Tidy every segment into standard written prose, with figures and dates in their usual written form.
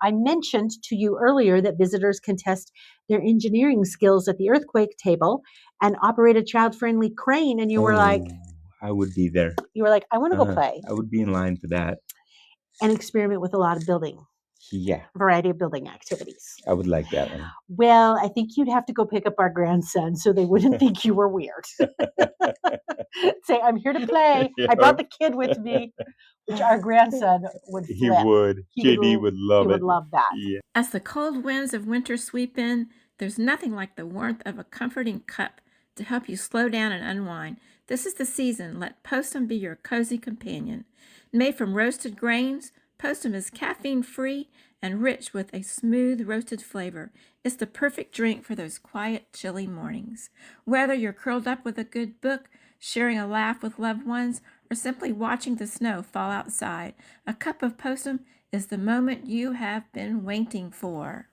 I mentioned to you earlier that visitors can test their engineering skills at the earthquake table and operate a child-friendly crane. And you were like, I would be there. I want to go play I would be in line for that. and experiment with a lot of variety of building activities. I would like that one. Well, I think you'd have to go pick up our grandson so they wouldn't think you were weird. Say, I'm here to play. Yeah. I brought the kid with me, which our grandson would flip. He would. JD would love it. He would love that. Yeah. As the cold winds of winter sweep in, there's nothing like the warmth of a comforting cup to help you slow down and unwind. This is the season. Let Postum be your cozy companion. Made from roasted grains, Postum is caffeine-free and rich with a smooth roasted flavor. It's the perfect drink for those quiet, chilly mornings. Whether you're curled up with a good book, sharing a laugh with loved ones, or simply watching the snow fall outside, a cup of Postum is the moment you have been waiting for.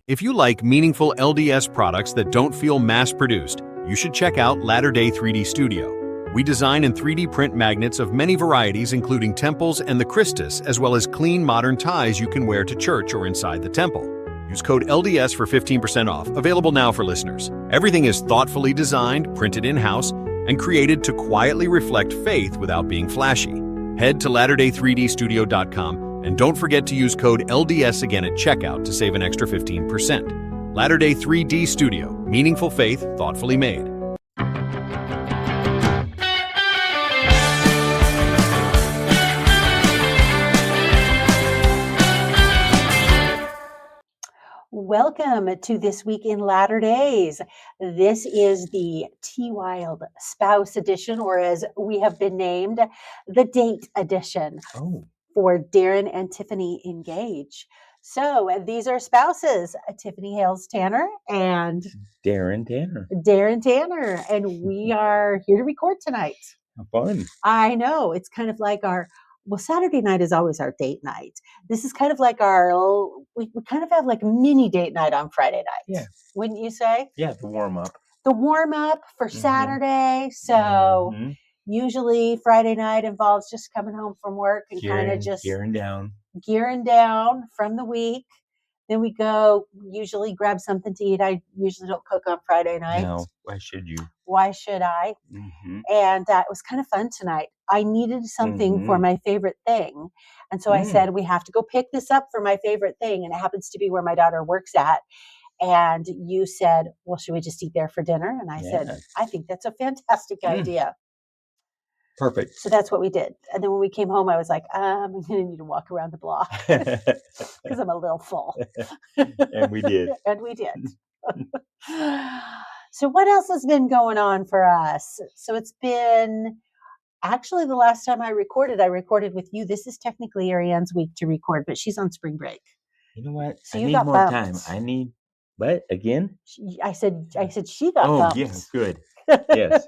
If you like meaningful LDS products that don't feel mass-produced, you should check out Latter Day 3D Studio. We design and 3D print magnets of many varieties, including temples and the Christus, as well as clean, modern ties you can wear to church or inside the temple. Use code LDS for 15% off, available now for listeners. Everything is thoughtfully designed, printed in-house, and created to quietly reflect faith without being flashy. Head to LatterdayStudio.com and don't forget to use code LDS again at checkout to save an extra 15%. Latter Day 3D Studio, meaningful faith, thoughtfully made. Welcome to This Week in Latter Days. This is the T Wild Spouse Edition, or as we have been named, the Date Edition for Darren and Tiffany Engage. So these are spouses, Tiffany Hales Tanner and Darren Tanner. And we are here to record tonight. How fun. I know. It's kind of like Saturday night is always our date night. This is kind of like we kind of have like a mini date night on Friday night. Yeah. Wouldn't you say? Yeah, the warm up. The warm up for Saturday. So usually Friday night involves just coming home from work and kind of just gearing down from the week. Then we go usually grab something to eat. I usually don't cook on Friday night. No, why should you? Why should I? And it was kind of fun tonight. I needed something for my favorite thing. And so I said, we have to go pick this up for my favorite thing. And it happens to be where my daughter works at. And you said, well, should we just eat there for dinner? And I said, I think that's a fantastic idea. Perfect. So that's what we did. And then when we came home, I was like, I'm going to need to walk around the block because I'm a little full. And we did. So what else has been going on for us? So it's been actually the last time I recorded with you. This is technically Ariane's week to record, but she's on spring break. You know what? So I you need got more bumped. time. I need what again? I said she got bumped. Oh, yeah, good. Yes.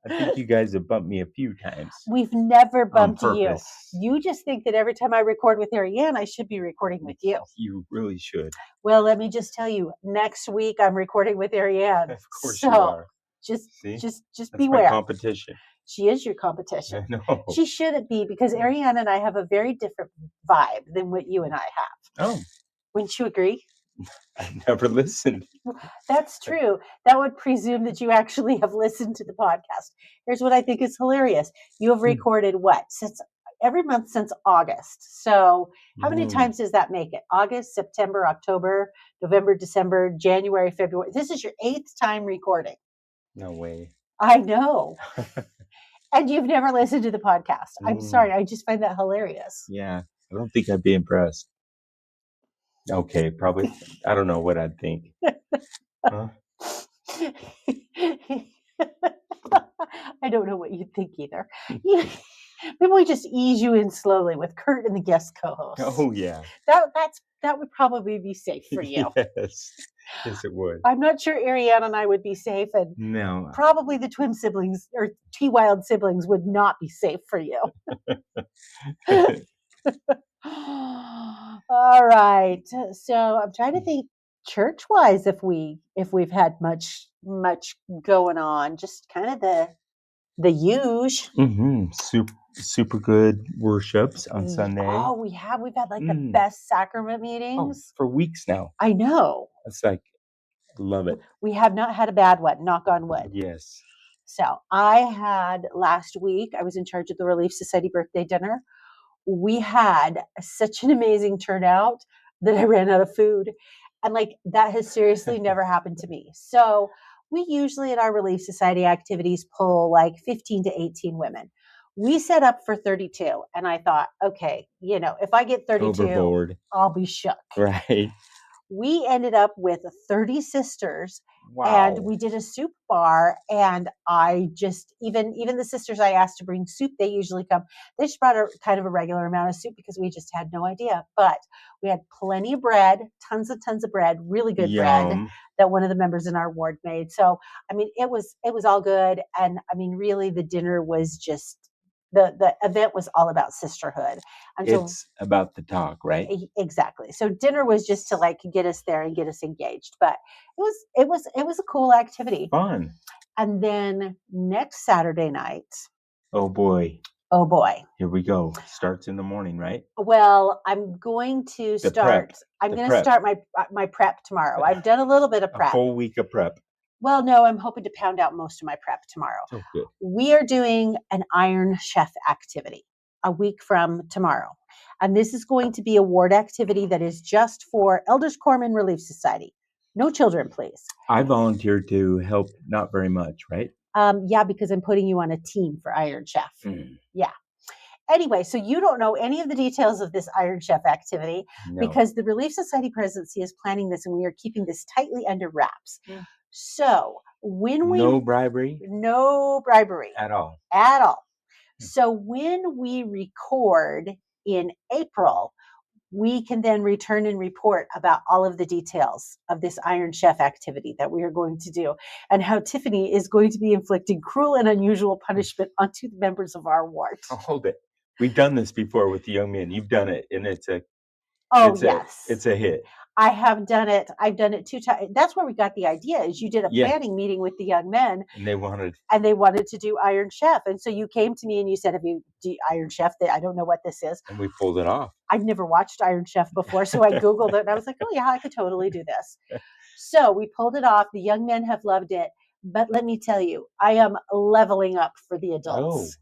I think you guys have bumped me a few times. We've never bumped on you. purpose. You just think that every time I record with Ariane, I should be recording with you. You really should. Well, let me just tell you, next week I'm recording with Ariane. Of course you are. Just That's beware. my competition. She is your competition. I know. She shouldn't be, because Ariane and I have a very different vibe than what you and I have. Oh. Wouldn't you agree? I never listened. That's true. That would presume that you actually have listened to the podcast. Here's what I think is hilarious. You have recorded every month since August. So how many times does that make it? August, September, October, November, December, January, February. This is your 8th time recording. No way. I know. And you've never listened to the podcast. I'm sorry. I just find that hilarious. Yeah. I don't think I'd be impressed. Okay, probably. I don't know what I'd think. Huh? I don't know what you'd think either. Maybe we just ease you in slowly with Kurt and the guest co-host. Oh, yeah. That would probably be safe for you. Yes, it would. I'm not sure Ariane and I would be safe, and no, probably the twin siblings or T Wild siblings would not be safe for you. All right. So I'm trying to think church-wise if we've had much going on. Just kind of the huge. super good worships on Sunday. Oh, we've had like the Mm. best sacrament Oh, meetings. for weeks now. I know. It's like, love it. We have not had a bad one, knock on wood. Yes. So I had last week, I was in charge of the Relief Society birthday dinner. We had such an amazing turnout that I ran out of food. And like that has seriously never happened to me. So we usually at our Relief Society activities pull like 15 to 18 women. We set up for 32. And I thought, okay, if I get 32, Overboard. I'll be shook. Right. We ended up with 30 sisters. Wow. And we did a soup bar, and I just even the sisters I asked to bring soup, they usually come. They just brought a kind of a regular amount of soup because we just had no idea. But we had plenty of bread, tons of bread, really good bread Yum. that one of the members in our ward made. So I mean, it was all good, and I mean, really, the dinner was just the event was all about sisterhood. And so It's about the talk, right? exactly. So dinner was just to like get us there and get us engaged, but it was a cool activity. Fun. And then next Saturday night, Oh boy. here we go. Starts in the morning, right? Well, I'm going to The start. prep. I'm The going to prep. start my prep tomorrow. I've done a little bit of A prep. whole week of prep. Well, no, I'm hoping to pound out most of my prep tomorrow. So good. We are doing an Iron Chef activity a week from tomorrow. And this is going to be a ward activity that is just for Elders Corpsman Relief Society. No children, please. I volunteered to help, not very much, right? Yeah, because I'm putting you on a team for Iron Chef. Yeah. Anyway, so you don't know any of the details of this Iron Chef activity because the Relief Society presidency is planning this and we are keeping this tightly under wraps. So when we... No bribery? No bribery. At all. At all. So when we record in April, we can then return and report about all of the details of this Iron Chef activity that we are going to do and how Tiffany is going to be inflicting cruel and unusual punishment onto the members of our ward. Oh, hold it. We've done this before with the young men. You've done it, and it's a hit. I have done it. I've done it 2 times. That's where we got the idea. Is you did a planning meeting with the young men, and they wanted to do Iron Chef, and so you came to me and you said, "Have you do Iron Chef? I don't know what this is." And we pulled it off. I'd never watched Iron Chef before, so I Googled it and I was like, "Oh yeah, I could totally do this." So we pulled it off. The young men have loved it, but let me tell you, I am leveling up for the adults.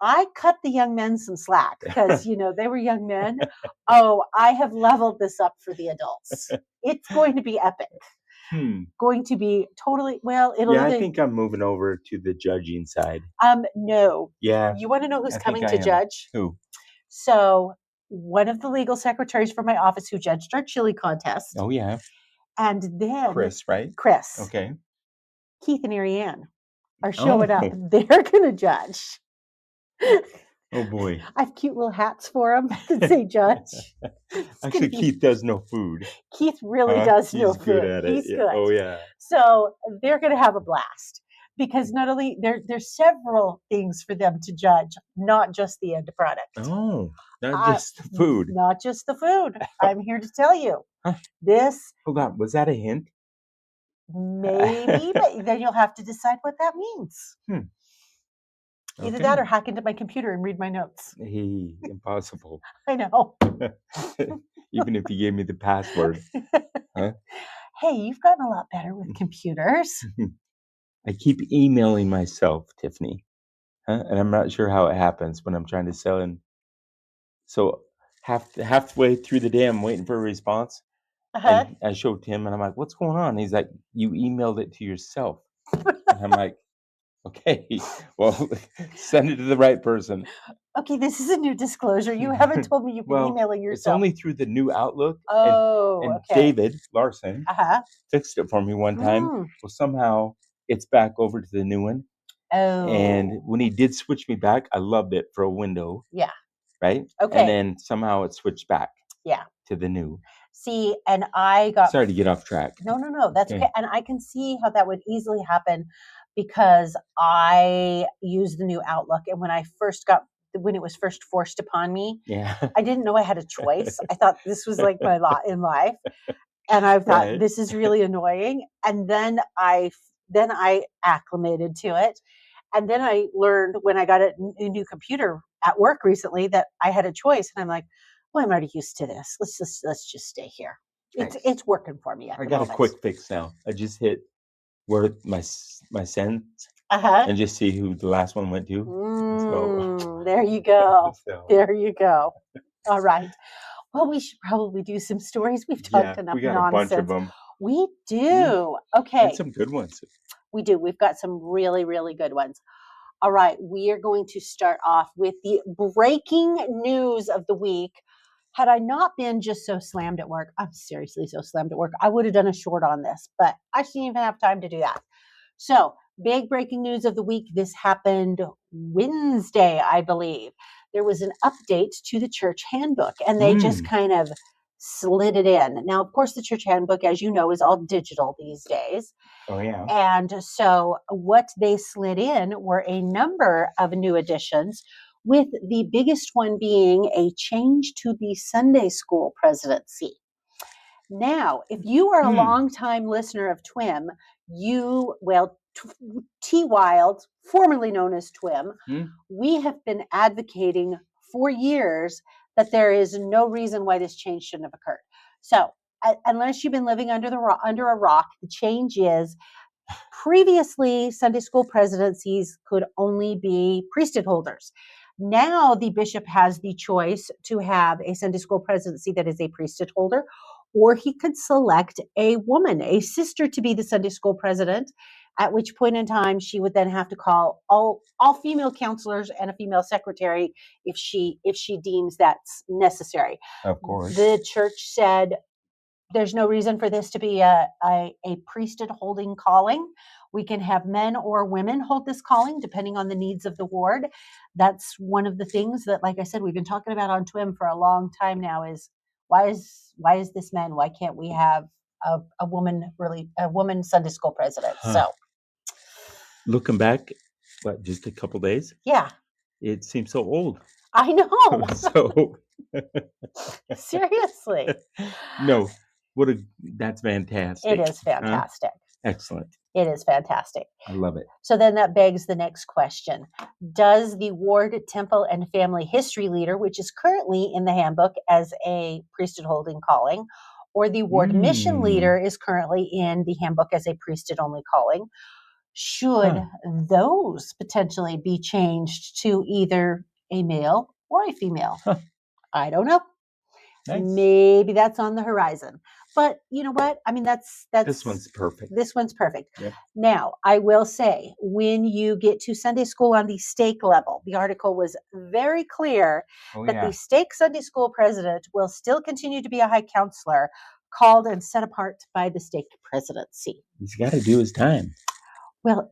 I cut the young men some slack because, they were young men. Oh, I have leveled this up for the adults. It's going to be epic. Going to be totally, I think I'm moving over to the judging side. No. Yeah. You want to know who's coming to judge? Who? So one of the legal secretaries from my office who judged our chili contest. Oh, yeah. And then Chris, right? Chris. Okay. Keith and Ariane are showing up. They're going to judge. Oh boy! I have cute little hats for them that say judge. Actually, Keith does know food. Keith really does know food. He's good at it. He's good. Oh yeah. So they're going to have a blast because not only there's several things for them to judge, not just the end product. Oh, not just the food. Not just the food. I'm here to tell you this. Hold on, was that a hint? Maybe, but then you'll have to decide what that means. Either that or hack into my computer and read my notes. Hey, impossible. I know. Even if you gave me the password. Huh? Hey, you've gotten a lot better with computers. I keep emailing myself, Tiffany. And I'm not sure how it happens when I'm trying to sell in. So halfway through the day, I'm waiting for a response. And I showed Tim and I'm like, what's going on? He's like, you emailed it to yourself. And I'm like, okay, well, send it to the right person. Okay, this is a new disclosure. You haven't told me you've been emailing yourself. It's only through the new Outlook. Oh, and okay. David Larson fixed it for me one time. Well, somehow it's back over to the new one. Oh. And when he did switch me back, I loved it for a window. Yeah. Right? Okay. And then somehow it switched back. Yeah. To the new. See, and I got... Sorry to get off track. No. That's okay. And I can see how that would easily happen because I use the new Outlook. And when it was first forced upon me, I didn't know I had a choice. I thought this was like my lot in life. And I thought, this is really annoying. And then I acclimated to it. And then I learned when I got a new computer at work recently that I had a choice, and I'm like, well, I'm already used to this. Let's just stay here. Nice. It's working for me at I the got moment. a quick fix now. I just hit where my sends Uh-huh. and just see who the last one went to. There you go. So, There you go. All right. Well, we should probably do some stories. We've talked yeah, enough we got a bunch of nonsense. them We do. Okay. and some good ones. We do. We've got some really, really good ones. All right. We are going to start off with the breaking news of the week. Had I not been just so slammed at work, I'm seriously so slammed at work, I would have done a short on this, but I didn't even have time to do that. So, big breaking news of the week. This happened Wednesday, I believe. There was an update to the church handbook, and they just kind of slid it in. Now, of course, the church handbook, as you know, is all digital these days. Oh, yeah. And so, what they slid in were a number of new additions, with the biggest one being a change to the Sunday school presidency. Now, if you are a longtime listener of TWIM, T Wild, formerly known as TWIM, we have been advocating for years that there is no reason why this change shouldn't have occurred. So, unless you've been living under a rock, the change is previously Sunday school presidencies could only be priesthood holders. Now the bishop has the choice to have a Sunday school presidency that is a priesthood holder, or he could select a woman, a sister, to be the Sunday school president, at which point in time she would then have to call all female counselors and a female secretary if she deems that's necessary. Of course. The church said there's no reason for this to be a priesthood holding calling. We can have men or women hold this calling depending on the needs of the ward. That's one of the things that, like I said, we've been talking about on TWIM for a long time now, is why is this men? Why can't we have a woman Sunday school president? So looking back, just a couple days? Yeah. It seems so old. I know. So seriously. No. That's fantastic. It is fantastic. Excellent. It is fantastic. I love it. So then that begs the next question. Does the ward, temple, and family history leader, which is currently in the handbook as a priesthood holding calling, or the ward mission leader is currently in the handbook as a priesthood only calling, should those potentially be changed to either a male or a female? I don't know. Nice. Maybe that's on the horizon. But you know what? I mean, that's this one's perfect. This one's perfect. Yep. Now, I will say, when you get to Sunday school on the stake level, the article was very clear that the stake Sunday school president will still continue to be a high counselor called and set apart by the stake presidency. He's got to do his time. Well,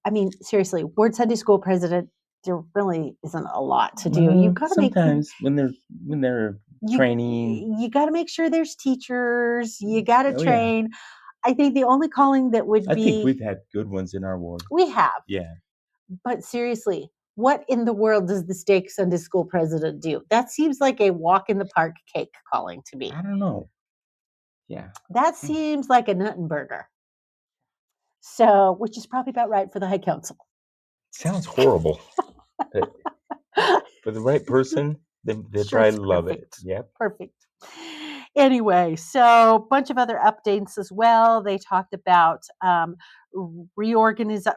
I mean, seriously, ward Sunday school president, there really isn't a lot to do. You got to sometimes when they're training, you got to make sure there's teachers. You got to train. I think the only calling that would be. I think we've had good ones in our ward. We have. Yeah. But seriously, what in the world does the stake Sunday school president do? That seems like a walk in the park cake calling to me. I don't know. Yeah. That seems like a nut and burger. So, which is probably about right for the high council. Sounds horrible. For the right person, they probably love it. Yep. Perfect. Anyway, so a bunch of other updates as well. They talked about they reorganized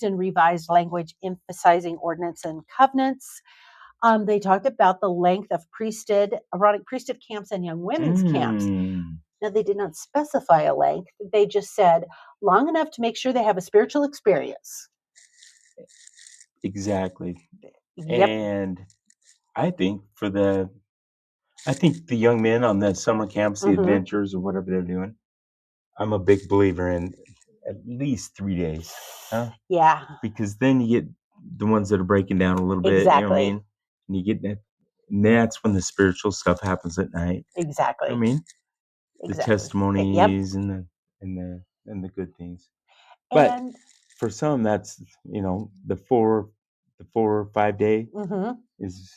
and revised language emphasizing ordinance and covenants. They talked about the length of erotic priesthood camps and young women's camps. Now, they did not specify a length. They just said long enough to make sure they have a spiritual experience. Exactly. Yep. And I think the young men on the summer camps, the adventures or whatever they're doing, I'm a big believer in at least 3 days. Huh? Yeah. Because then you get the ones that are breaking down a little bit. Exactly. You know what I mean? And you get that. And that's when the spiritual stuff happens at night. Exactly. You know what I mean? The testimonies and the good things. But for some, that's the 4 or 5 day is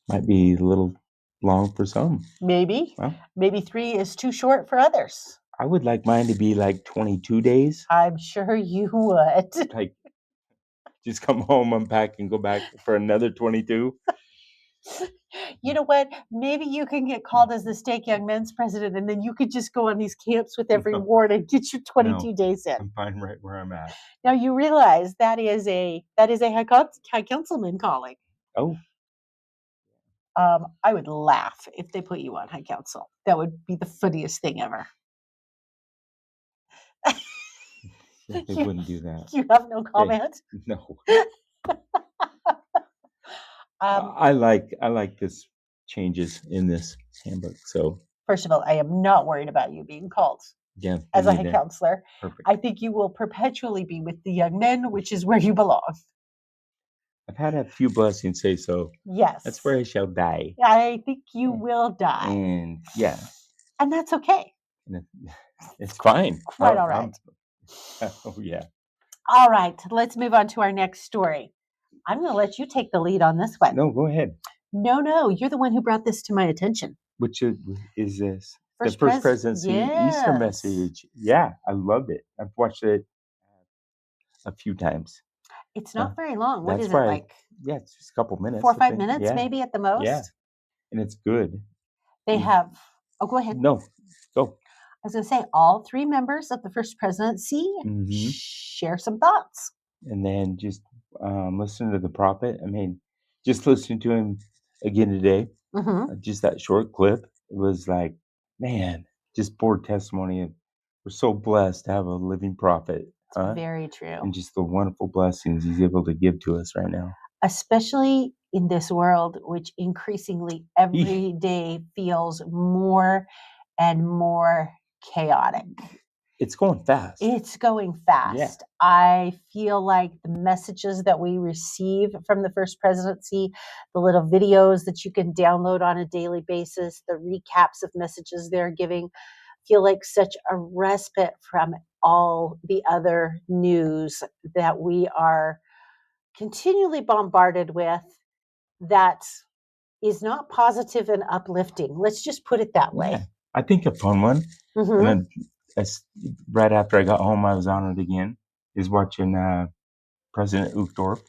might be a little long for some. Maybe. Well, maybe 3 is too short for others. I would like mine to be like 22 days. I'm sure you would. Like just come home, unpack, and go back for another 22. You know what? Maybe you can get called as the Stake Young Men's president, and then you could just go on these camps with every No. ward and get your 22 No. days in. I'm fine right where I'm at. Now you realize that is a high councilman calling. Oh, I would laugh if they put you on high council. That would be the funniest thing ever. yeah, they You- wouldn't do that. You have no comment. No. Um, I like this changes in this handbook. So First of all, I am not worried about you being called yeah, as a me high neither. counselor. Perfect. I think you will perpetually be with the young men, which is where you belong. I've had a few blessings say so. Yes. That's where I shall die. I think you will die. And yeah, And that's okay. and it's fine. Quite all right. Oh yeah. All right, let's move on to our next story. I'm going to let you take the lead on this one. No, go ahead. No, you're the one who brought this to my attention. Which is this? First the First Presidency Easter yes. message. Yeah, I loved it. I've watched it a few times. It's not very long. What that's is why it, I- like Yeah, it's just a couple minutes. 4 or I 5 think. minutes, Yeah, maybe at the most? Yeah. And it's good. They Mm. have, go ahead. No, go. I was going to say, all 3 members of the First Presidency Mhm. share some thoughts. And then just listen to the prophet. I mean, just listening to him again today, Mm-hmm. just that short clip, it was like, man, just poor testimony. We're so blessed to have a living prophet, huh? Very true. And just the wonderful blessings he's able to give to us right now. Especially in this world, which increasingly every day feels more and more chaotic. It's going fast. It's going fast. I feel like the messages that we receive from the First Presidency, the little videos that you can download on a daily basis, the recaps of messages they're giving, feel like such a respite from all the other news that we are continually bombarded with that is not positive and uplifting. Let's just put it that way. Yeah. I think a fun one. Mhm. And then right after I got home, I was on it again. Is watching President Uchtdorf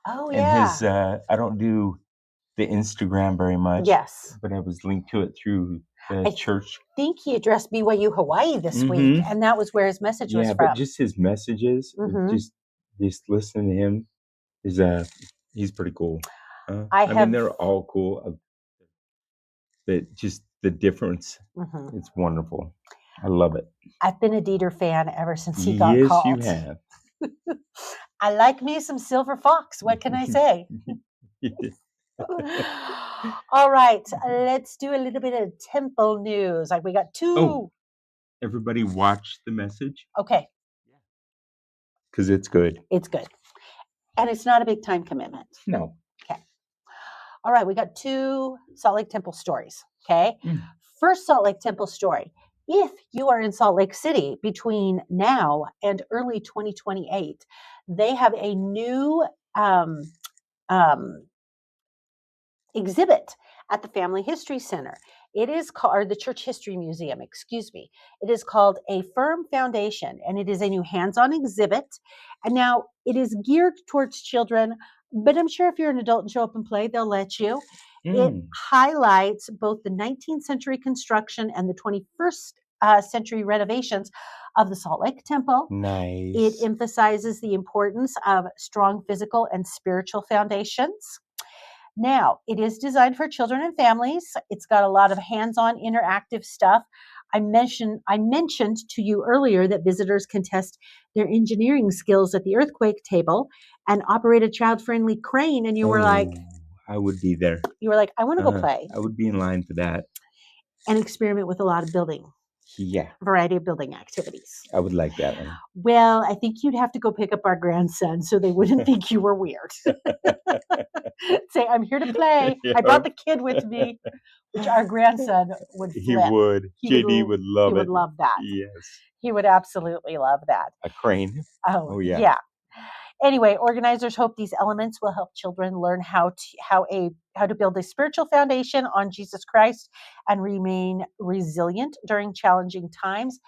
Oh, and yeah. his. I don't do the Instagram very much. Yes. But I was linked to it through the I church. I think he addressed BYU Hawaii this week, Mhm. and that was where his message was Yeah, from. but just his messages, Mhm. just listening to him is he's pretty cool. I mean, have- they're all cool. But just the difference, Mhm. it's wonderful. I love it. I've been a Dieter fan ever since he got Yes, called. you have. I like me some Silver Fox. What can I say? All right, let's do a little bit of temple news. Like we got 2. Oh. Everybody watch the message Okay, because it's good. it's good. And it's not a big time commitment. No. All right, we got 2 Salt Lake Temple stories. Okay. Mm. First Salt Lake Temple story. If you are in Salt Lake City between now and early 2028, they have a new exhibit at the Family History Center. It is called, or the Church History Museum, excuse me. It is called A Firm Foundation, and it is a new hands-on exhibit. And now it is geared towards children, but I'm sure if you're an adult and show up and play, they'll let you. It Mm. highlights both the 19th century construction and the 21st century renovations of the Salt Lake Temple. Nice. It emphasizes the importance of strong physical and spiritual foundations. Now, it is designed for children and families. It's got a lot of hands-on interactive stuff. I mentioned to you earlier that visitors can test their engineering skills at the earthquake table and operate a child-friendly crane. And you were like, I would be there. I want to go play I would be in line for that. and experiment with a lot of Yeah, variety of building activities. I would like that one. Well, I think you'd have to go pick up our grandson so they wouldn't think you were weird. Say, I'm here to play. I brought the kid with me, which our grandson would flip. He would. He JD would love He it. would love that. Yes. He would absolutely love that. A crane. Oh, yeah. yeah. Anyway, organizers hope these elements will help children learn how to build a spiritual foundation on Jesus Christ and remain resilient during challenging times.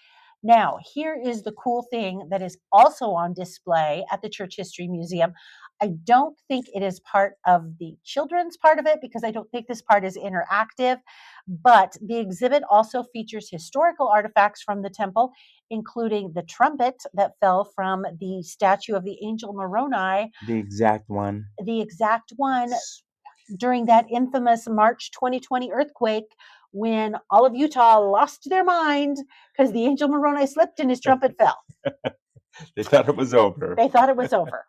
Now, here is the cool thing that is also on display at the Church History Museum. I don't think it is part of the children's part of it because I don't think this part is interactive, but the exhibit also features historical artifacts from the temple, including the trumpet that fell from the statue of the angel Moroni, The exact one. the exact one during that infamous March 2020 earthquake when all of Utah lost their mind because the angel Moroni slipped and his trumpet fell. They thought it was over. They thought it was over.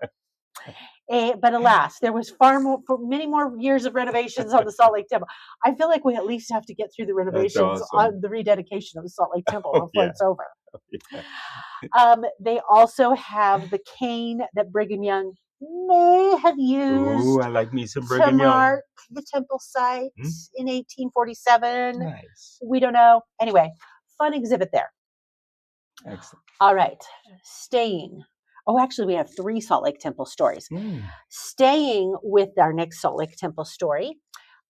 But alas, there was for many more years of renovations on the Salt Lake Temple. I feel like we at least have to get through the renovations awesome. on the rededication of the Salt Lake Temple Oh, before yeah. it's over. Yeah. They also have the cane that Brigham Young may have used Ooh, I like me some to Brigham Young. mark the temple site in 1847. Nice. We don't know. Anyway, fun exhibit there. Excellent. All right, staying. Oh, actually, we have 3 Salt Lake Temple stories. Mm. Staying with our next Salt Lake Temple story,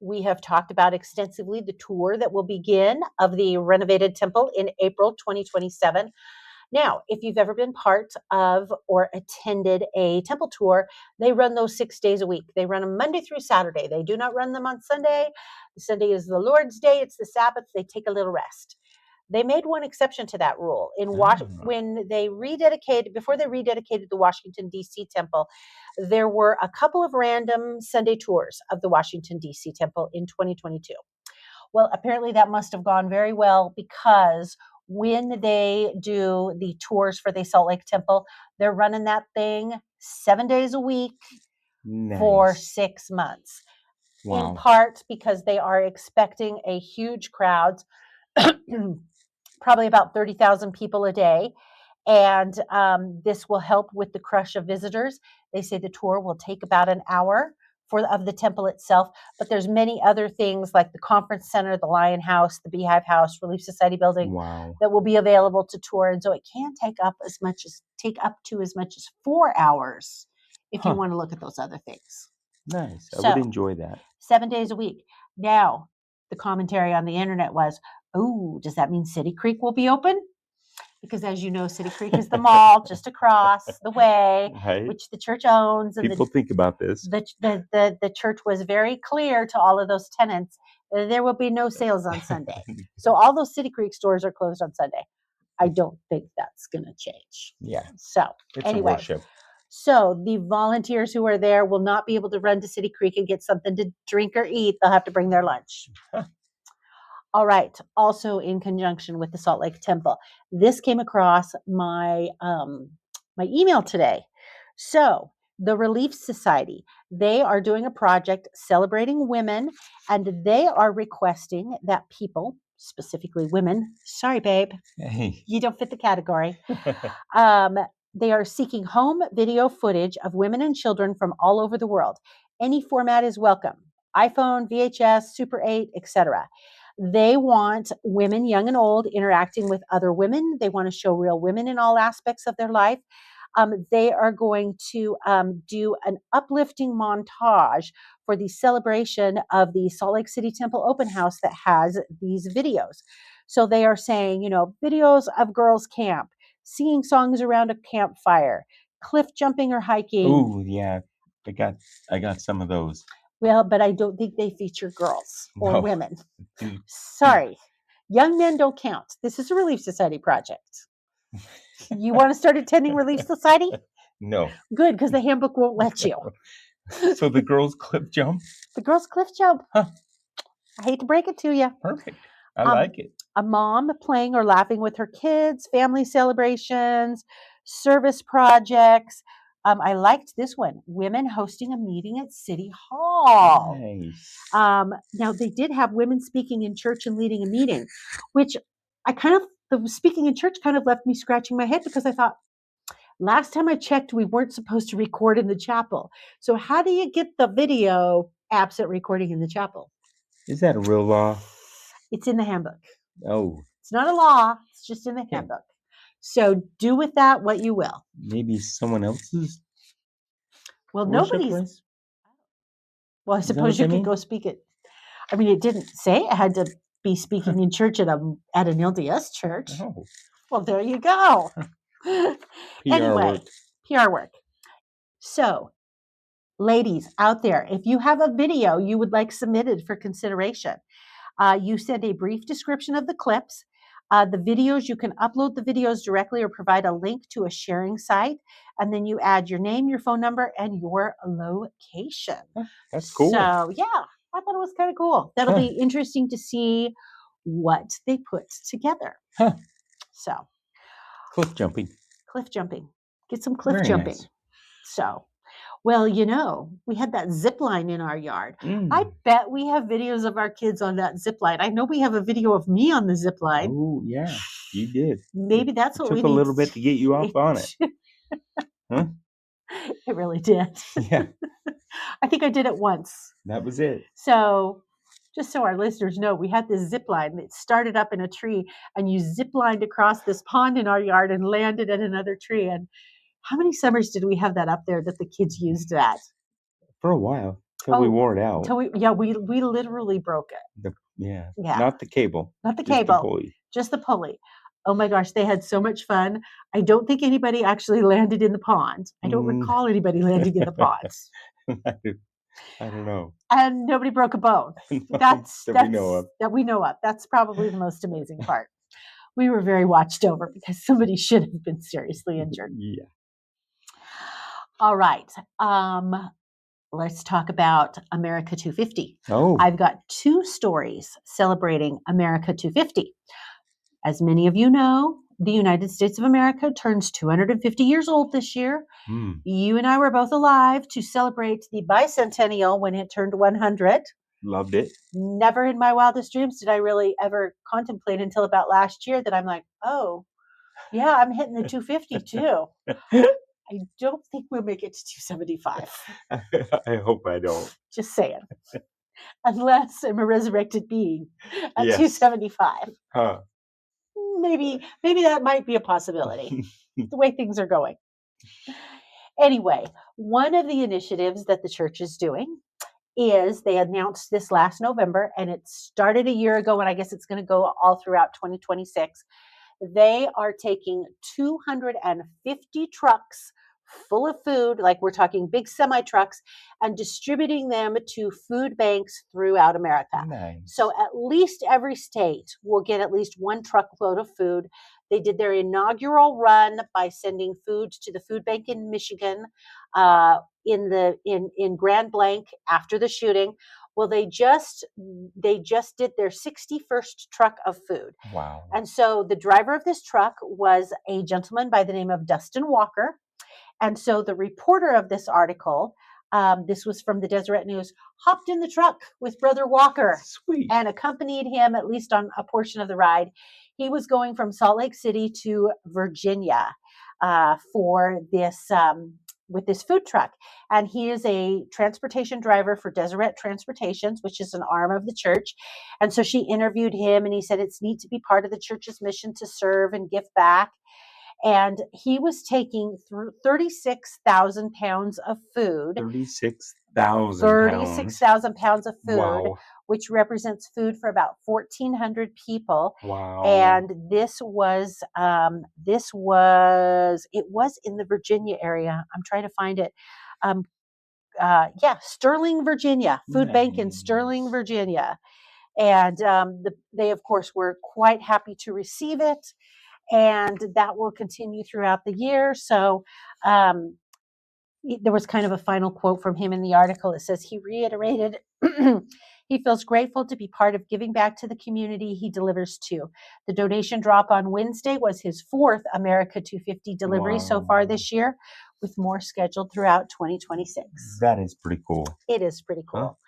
we have talked about extensively the tour that will begin of the renovated temple in April 2027. Now, if you've ever been part of or attended a temple tour, they run those 6 days a week. They run them Monday through Saturday. They do not run them on Sunday. Sunday is the Lord's Day. It's the Sabbath. They take a little rest. They made one exception to that rule when they before they rededicated the Washington, D.C. temple. There were a couple of random Sunday tours of the Washington, D.C. temple in 2022. Well, apparently that must have gone very well because when they do the tours for the Salt Lake Temple, they're running that thing 7 days a week for Nice. 6 months. In Wow. part because they are expecting a huge crowd, probably about 30,000 people a day. And this will help with the crush of visitors. They say the tour will take about an hour of the temple itself, but there's many other things like the conference center, the Lion House, the Beehive House, Relief Society building Wow. that will be available to tour. And so it can take up to as much as 4 hours if you want to look at those other things. Nice. I So- would enjoy that. 7 days a week. Now, the commentary on the internet was, oh, does that mean City Creek will be open? Because as you know, City Creek is the mall just across the way, Right? which the church owns. And People think about this. the church was very clear to all of those tenants that there will be no sales on Sunday. So all those City Creek stores are closed on Sunday. I don't think that's going to change. Yeah. So It's anyway. a worship. So the volunteers who are there will not be able to run to City Creek and get something to drink or eat. They'll have to bring their lunch. Huh. All right. Also in conjunction with the Salt Lake Temple, this came across my my email today. So the Relief Society, they are doing a project celebrating women, and they are requesting that people, specifically women, sorry, babe, Hey. you don't fit the category. They are seeking home video footage of women and children from all over the world. Any format is welcome. iPhone, VHS, Super 8, etc. They want women, young and old, interacting with other women. They want to show real women in all aspects of their life. They are going to do an uplifting montage for the celebration of the Salt Lake City Temple Open House that has these videos. So they are saying, videos of girls camp, singing songs around a campfire, cliff jumping or hiking. Ooh, yeah. I got some of those. Well, but I don't think they feature girls or No. women. Dude. Sorry. Young men don't count. This is a Relief Society project. You want to start attending Relief Society? No. Good, because the handbook won't let you. So the girls cliff jump? The girls cliff jump. Huh. I hate to break it to you. Perfect. I like it. A mom playing or laughing with her kids, family celebrations, service projects. I liked this one. Women hosting a meeting at City Hall. Nice. Now, they did have women speaking in church and leading a meeting, which the speaking in church kind of left me scratching my head because I thought, last time I checked, we weren't supposed to record in the chapel. So how do you get the video absent recording in the chapel? Is that a real law? It's in the handbook. Oh, It's not a law. It's just in the Yeah. handbook. So do with that what you will. maybe someone else's Well, worship nobody's. place? Well, I Is that suppose what you they could mean? go speak it. I mean, it didn't say it had to be speaking in church at an LDS church. Oh, Well, there you go. PR Anyway, work. PR work. So, ladies out there, if you have a video you would like submitted for consideration, you send a brief description of the clips. The videos, you can upload the videos directly or provide a link to a sharing site. And then you add your name, your phone number, and your location. That's cool. So, yeah, I thought it was kind of cool. That'll be interesting to see what they put together. Huh. So, Cliff jumping. cliff jumping. Get some cliff Very jumping. nice. So, well, we had that zip line in our yard. I bet we have videos of our kids on that zip line. I know we have a video of me on the zip line. Oh, yeah, you did. Maybe that's It what we took a need little bit to get you off on it. Huh? It really did. Yeah, I think I did it once. that was it. So, just so our listeners know, we had this zip line that started up in a tree, and you zip lined across this pond in our yard and landed at another tree. And how many summers did we have that up there that the kids used that? For a while, till we Oh, wore it out. Until we literally broke it. Yeah, Yeah. not the cable. Not the just the cable, pulley. just the pulley. Oh my gosh, they had so much fun. I don't think anybody actually landed in the pond. I don't Mm. recall anybody landing in the pond. I don't know. And nobody broke a bone. That's that we know of. That we know of. That's probably the most amazing part. We were very watched over because somebody should have been seriously injured. Yeah. All right. Let's talk about America 250. Oh, I've got two stories celebrating America 250. As many of you know, the United States of America turns 250 years old this year. You and I were both alive to celebrate the bicentennial when it turned 100. loved it. Never in my wildest dreams did I really ever contemplate until about last year that I'm like, oh, yeah, I'm hitting the 250 too. I don't think we'll make it to 275. I hope I don't. Just saying. Unless I'm a resurrected being at Yes. 275. Huh. Maybe that might be a possibility, the way things are going. Anyway, one of the initiatives that the church is doing is they announced this last November, and it started a year ago, and I guess it's going to go all throughout 2026. They are taking 250 trucks full of food, like we're talking big semi trucks, and distributing them to food banks throughout America. Nice. So at least every state will get at least one truckload of food. They did their inaugural run by sending food to the food bank in Michigan, in Grand Blanc after the shooting. Well, they just did their 61st truck of food. Wow. And so the driver of this truck was a gentleman by the name of Dustin Walker. And so the reporter of this article, this was from the Deseret News, hopped in the truck with Brother Walker Sweet. and accompanied him at least on a portion of the ride. He was going from Salt Lake City to Virginia for this with this food truck. And he is a transportation driver for Deseret Transportations, which is an arm of the church. And so she interviewed him, and he said it's neat to be part of the church's mission to serve and give back. And he was taking 36,000 pounds of food. 36,000 36,000 pounds of food, Wow. which represents food for about 1,400 people. Wow. And it was in the Virginia area. I'm trying to find it. Sterling, Virginia, food bank in Sterling, Nice. Virginia. And they, of course, were quite happy to receive it. And that will continue throughout the year. So there was kind of a final quote from him in the article. It says he reiterated he feels grateful to be part of giving back to the community he delivers to. The donation drop on Wednesday was his fourth America 250 delivery so far this year, with more scheduled throughout 2026. That is pretty cool. It is pretty cool.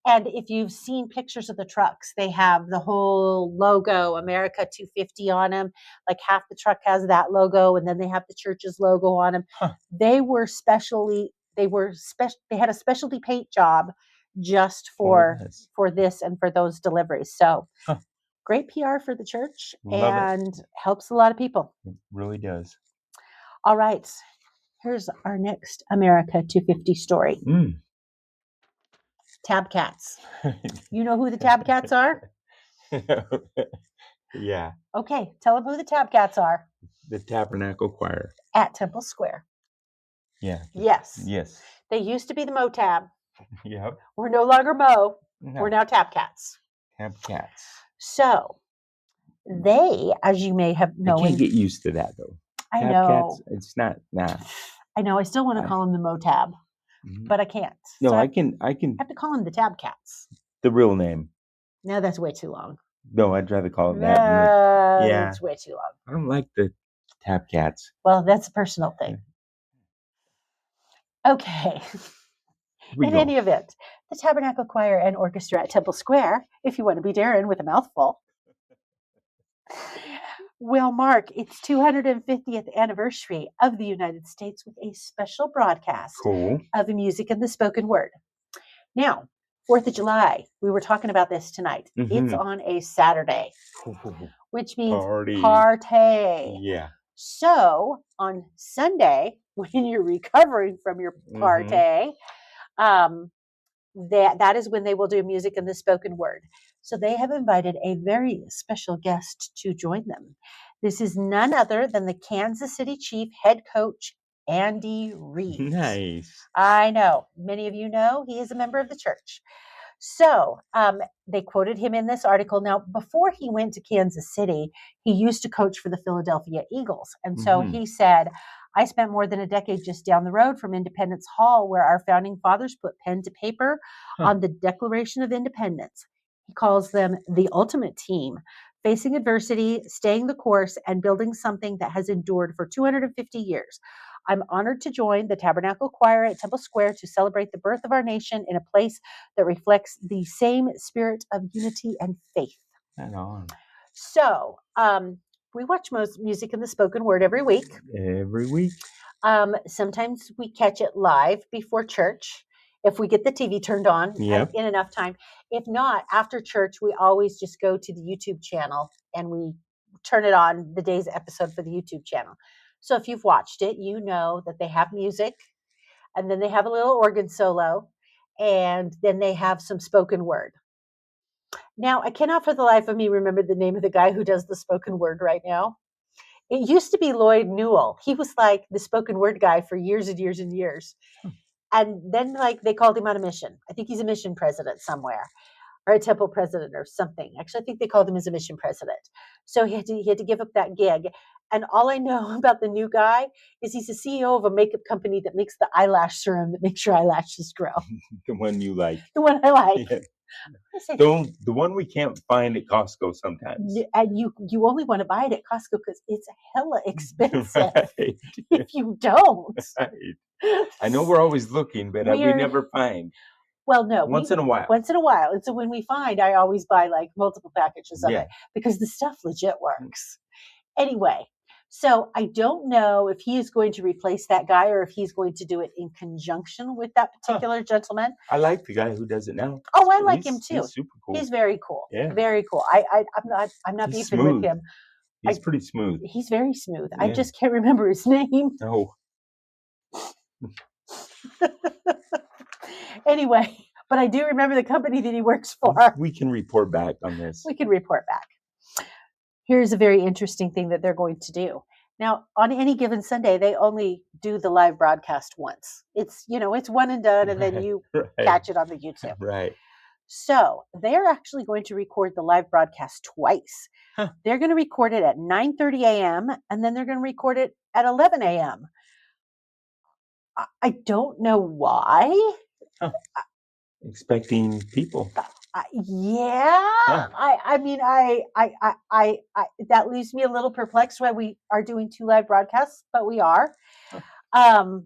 Huh. And if you've seen pictures of the trucks, they have the whole logo, America 250 on them. Like half the truck has that logo, and then they have the church's logo on them. Huh. They had a specialty paint job just for this and for those deliveries. So great PR for the church. Love it. And helps a lot of people. It really does. All right. Here's our next America 250 story. Tab Cats. You know who the Tab Cats are? Yeah. Okay, tell them who the Tab Cats are The Tabernacle Choir. at Temple Square. Yeah. Yes. Yes. They used to be the Motab. Yep. We're no longer Mo. No. We're now Tab Cats. Tab Cats. So they, as you may have I known, can't get used to that though. I Tab know. Cats. It's not. Nah. I know. I still want to call them the Motab, Mhm. but I can't. No, So I can. I have to call them the Tab Cats. The real name. No, that's way too long. No, I'd rather call it that. Yeah. That's way too long. I don't like the Tab Cats. Well, that's a personal thing. Okay. In any event, the Tabernacle Choir and Orchestra at Temple Square, if you want to be Darren with a mouthful, will mark its 250th anniversary of the United States with a special broadcast Cool. of the music and the spoken word. Now, 4th of July, we were talking about this tonight. It's on a Saturday, which means party. Yeah. So on Sunday, when you're recovering from your party, that is when they will do music and the spoken word. So they have invited a very special guest to join them. This is none other than the Kansas City Chief head coach, Andy Reid. Nice. I know. Many of you know he is a member of the church. So they quoted him in this article. Now, before he went to Kansas City, he used to coach for the Philadelphia Eagles. And so he said, I spent more than a decade just down the road from Independence Hall, where our founding fathers put pen to paper on the Declaration of Independence. He calls them the ultimate team, facing adversity, staying the course, and building something that has endured for 250 years. I'm honored to join the Tabernacle Choir at Temple Square to celebrate the birth of our nation in a place that reflects the same spirit of unity and faith. Right on. So we watch most music in the spoken word every week. Every week. Sometimes we catch it live before church if we get the TV turned on in enough time. If not, after church, we always just go to the YouTube channel and we turn it on the day's episode for the YouTube channel. So if you've watched it, you know that they have music and then they have a little organ solo and then they have some spoken word. Now, I cannot for the life of me remember the name of the guy who does the spoken word right now. It used to be Lloyd Newell. He was like the spoken word guy for years and years and years. And then they called him on a mission. I think he's a mission president somewhere, or a temple president or something. Actually, I think they called him as a mission president. So he had to give up that gig. And all I know about the new guy is he's the CEO of a makeup company that makes the eyelash serum that makes your eyelashes grow. The one you like. The one I like. Yeah. The one we can't find at Costco sometimes. And you only want to buy it at Costco because it's hella expensive. Right. If you don't. Right. I know we're always looking, but we never find. Well, no. Once in a while. Once in a while. And so when we find, I always buy multiple packages of it because the stuff legit works. Anyway, so I don't know if he is going to replace that guy or if he's going to do it in conjunction with that particular gentleman. I like the guy who does it now. Oh, I like him too. He's super cool. He's very cool. Yeah. Very cool. I'm not beefing with him. He's pretty smooth. He's very smooth. Yeah. I just can't remember his name. No. Anyway, but I do remember the company that he works for. We can report back on this. We can report back. Here's a very interesting thing that they're going to do. Now, on any given Sunday, they only do the live broadcast once. It's one and done, and then you catch it on the YouTube. Right. So they're actually going to record the live broadcast twice. Huh. They're going to record it at 9:30 a.m. and then they're going to record it at 11 a.m. I don't know why. Huh. Expecting people. Yeah. Huh. I mean, that leaves me a little perplexed why we are doing 2 live broadcasts, but we are. Huh.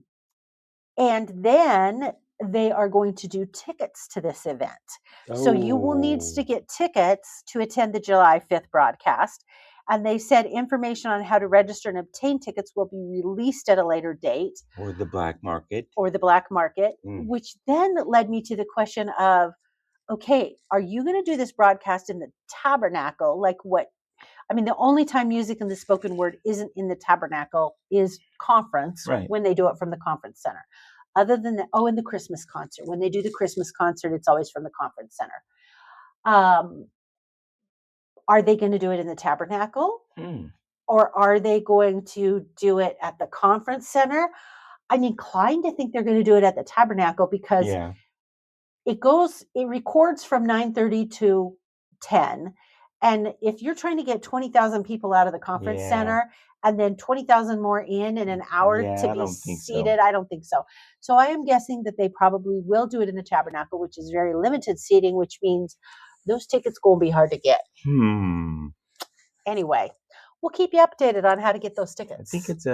And then they are going to do tickets to this event. So you will need to get tickets to attend the July 5th broadcast. And they said information on how to register and obtain tickets will be released at a later date. Or the black market. Which then led me to the question of, okay, are you going to do this broadcast in the tabernacle? The only time music and the spoken word isn't in the tabernacle is conference, right, when they do it from the conference center. Other than that, in the Christmas concert. When they do the Christmas concert, it's always from the conference center. Are they going to do it in the tabernacle? Hmm. Or are they going to do it at the conference center? I'm inclined to think they're going to do it at the tabernacle because Yeah. it records from 9:30 to 10. And if you're trying to get 20,000 people out of the conference Yeah. center and then 20,000 more in an hour Yeah, to I be don't think so. seated, I don't think so. So I am guessing that they probably will do it in the tabernacle, which is very limited seating, which means those tickets going to be hard to get. Anyway, we'll keep you updated on how to get those I tickets. think it's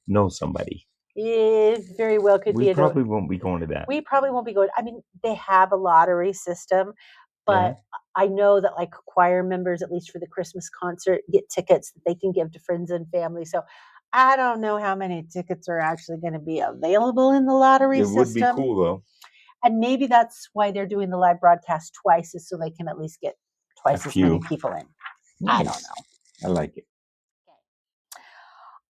know somebody. It very well could be. We probably won't be going to that. We probably won't be going. I mean, they have a lottery system, but Yeah. I know that like choir members, at least for the Christmas concert, get tickets that they can give to friends and family. So I don't know how many tickets are actually going to be available in the lottery It system. would be cool though. And maybe that's why they're doing the live broadcast twice, is so they can at least get twice as many few. people in. I don't Nice. know. I like it.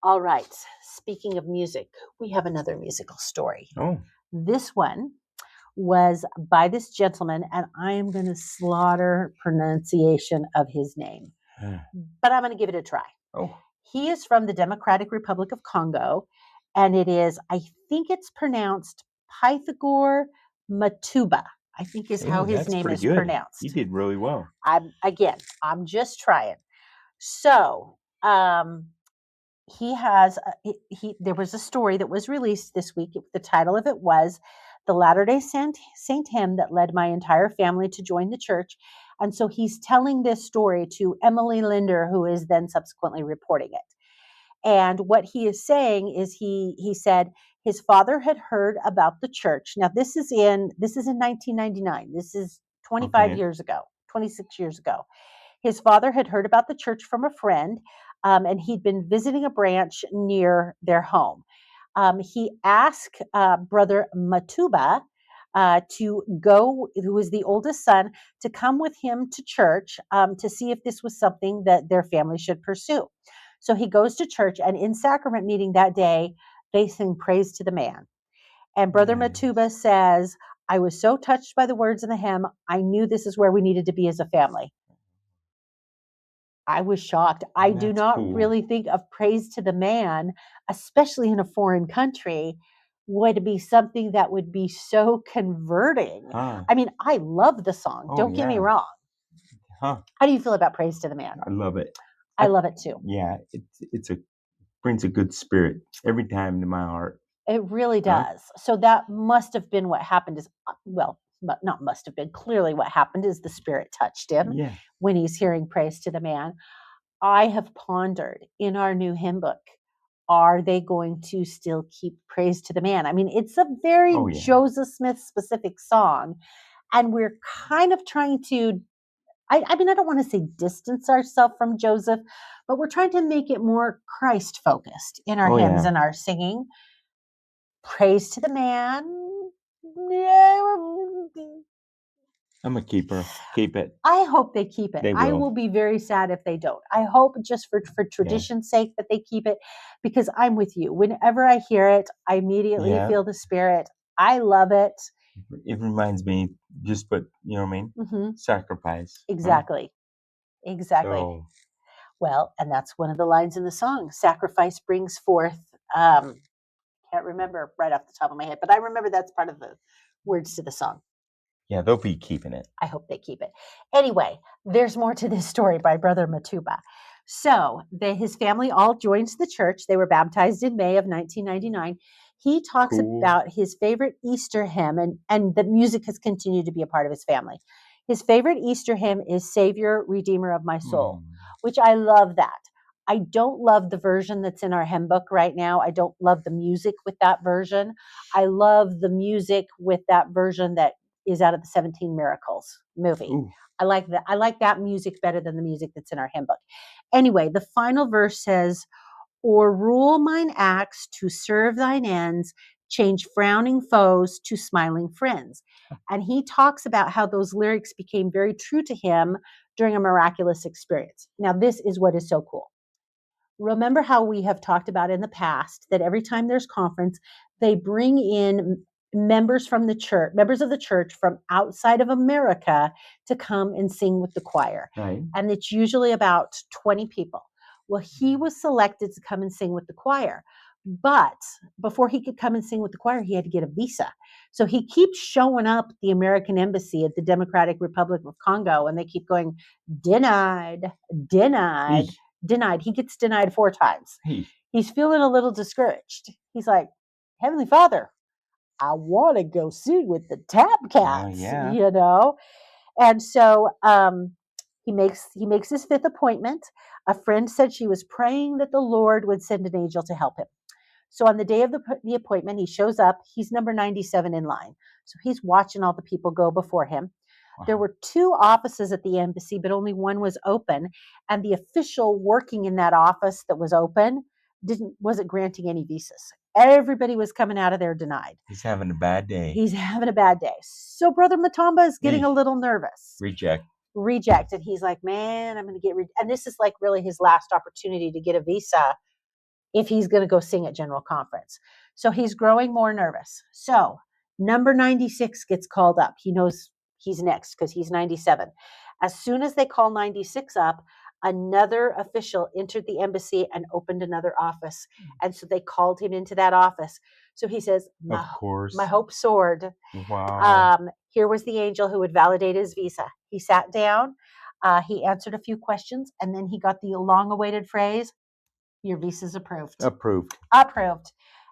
All right. Speaking of music, we have another musical story. Oh, This one was by this gentleman, and I am going to slaughter pronunciation of his name, but I'm going to give it a try. oh, He is from the Democratic Republic of Congo, and it is, I think it's pronounced Pythagore Matuba, I think is how his that's name pretty is good. pronounced. You did really well. I'm just trying. So, he has there was a story that was released this week. The title of it was "The Latter-day Saint Hymn That Led My Entire Family to Join the Church." And so he's telling this story to Emily Linder, who is then subsequently reporting it. And what he is saying is he said his father had heard about the church. Now this is in 1999. This is 25 Okay. years ago, 26 years ago. His father had heard about the church from a friend, and he'd been visiting a branch near their home. He asked Brother Matuba to go, who was the oldest son, to come with him to church to see if this was something that their family should pursue. So he goes to church, and in sacrament meeting that day, they sing praise to the man. And Brother Nice. Matuba says, I was so touched by the words in the hymn, I knew this is where we needed to be as a family. I was shocked. I do That's not cool. really think of praise to the man, especially in a foreign country, would be something that would be so converting. Huh. I mean, I love the song. Oh, Don't get me yeah. wrong. Huh. How do you feel about praise to the man? I love it. I love it too. Yeah, it's brings a good spirit every time to my heart. It really Huh? does. So that must have been what happened is, well, not must have been, clearly what happened is the Spirit touched him Yeah. when he's hearing praise to the man. I have pondered in our new hymn book, are they going to still keep praise to the man? I mean, it's a very Oh, yeah. Joseph Smith specific song. And we're kind of trying to, I mean, I don't want to say distance ourselves from Joseph, but we're trying to make it more Christ focused in our Oh, hymns yeah. and our singing. Praise to the man. Yeah, I'm a keeper. Keep it. I hope they keep it. They I will. will be very sad if they don't. I hope just for tradition's sake that they keep it, because I'm with you. Whenever I hear it, I immediately Yeah. feel the Spirit. I love it. It reminds me just what, you know what I mean? Hmm. Sacrifice. huh? Exactly. Exactly. So, Well, and that's one of the lines in the song. Sacrifice brings forth. Can't remember right off the top of my head, but I remember that's part of the words to the song. yeah, they'll be keeping it. I hope they keep it. Anyway, there's more to this story by Brother Matuba. So his family all joins the church. They were baptized in May of 1999. He talks Cool. about his favorite Easter hymn, and the music has continued to be a part of his family. His favorite Easter hymn is Savior, Redeemer of My Soul, which I love that. I don't love the version that's in our hymn book right now. I don't love the music with that version. I love the music with that version that is out of the 17 Miracles movie. Ooh. I like that. I like that music better than the music that's in our hymn book. Anyway, the final verse says, "Or rule mine acts to serve thine ends, change frowning foes to smiling friends." And he talks about how those lyrics became very true to him during a miraculous experience. Now, this is what is so cool. Remember how we have talked about in the past that every time there's conference, they bring in members of the church from outside of America to come and sing with the choir. Right. And it's usually about 20 people. Well, he was selected to come and sing with the choir. But before he could come and sing with the choir, he had to get a visa. So he keeps showing up at the American embassy at the Democratic Republic of Congo, and they keep going, denied, denied, Eesh. denied. He gets denied 4 times. Hey, He's feeling a little discouraged. He's like, Heavenly Father, I want to go sing with the Tap Cats, yeah. you know? And so he makes his 5th appointment. A friend said she was praying that the Lord would send an angel to help him. So on the day of the appointment, he shows up. He's number 97 in line. So he's watching all the people go before him. There were 2 offices at the embassy, but only one was open. And the official working in that office that was open wasn't granting any visas. Everybody was coming out of there denied. He's having a bad day. He's having a bad day. So Brother Matamba is getting a Eesh. little nervous. Reject. And he's like, man, I'm going to get and this is like really his last opportunity to get a visa if he's going to go sing at General Conference. So he's growing more nervous. So number 96 gets called up. He knows he's next because he's 97. As soon as they call 96 up, another official entered the embassy and opened another office. And so they called him into that office. So he says, Of course. my hope soared. Wow. Here was the angel who would validate his visa. He sat down, he answered a few questions, and then he got the long-awaited phrase, your visa's approved. Approved. Approved.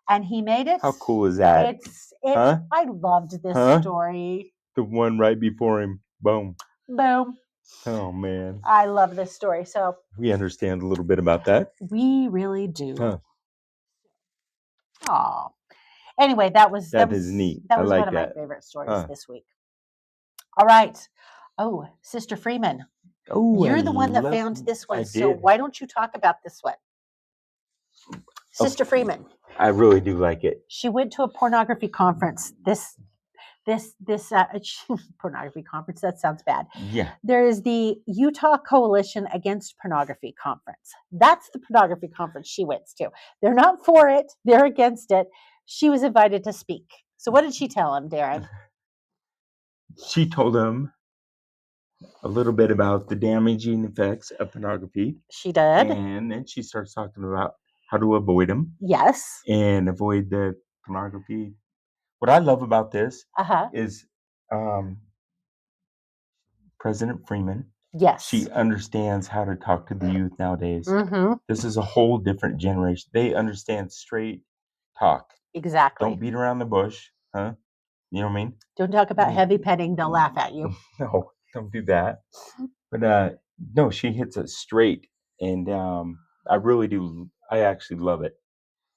And he made it. How cool is that? Huh? I loved this story. The one right before him. Boom. Boom. Oh, man. I love this story. So We understand a little bit about that. we really do. Huh. Aw. Anyway, that was neat. That I was like one of that. my favorite stories Huh. this week. All right. Oh, Sister Freeman, Oh, you're I the one that love- found this one. I So did. why don't you talk about this one? Sister Freeman. I really do like it. She went to a pornography conference. This pornography conference. That sounds bad. Yeah. There is the Utah Coalition Against Pornography Conference. That's the pornography conference she went to. They're not for it. They're against it. She was invited to speak. So what did she tell him, Darren? She told him a little bit about the damaging effects of pornography. She did. And then she starts talking about how to avoid them Yes. and avoid the pornography. What I love about this Uh-huh. is President Freeman. Yes. She understands how to talk to the youth nowadays. Mm-hmm. This is a whole different generation. They understand straight talk. Exactly. Don't beat around the bush, huh? You know what I mean? Don't talk about heavy petting. They'll laugh at you. No, don't do that. But no, she hits it straight, and I really do. I actually love it,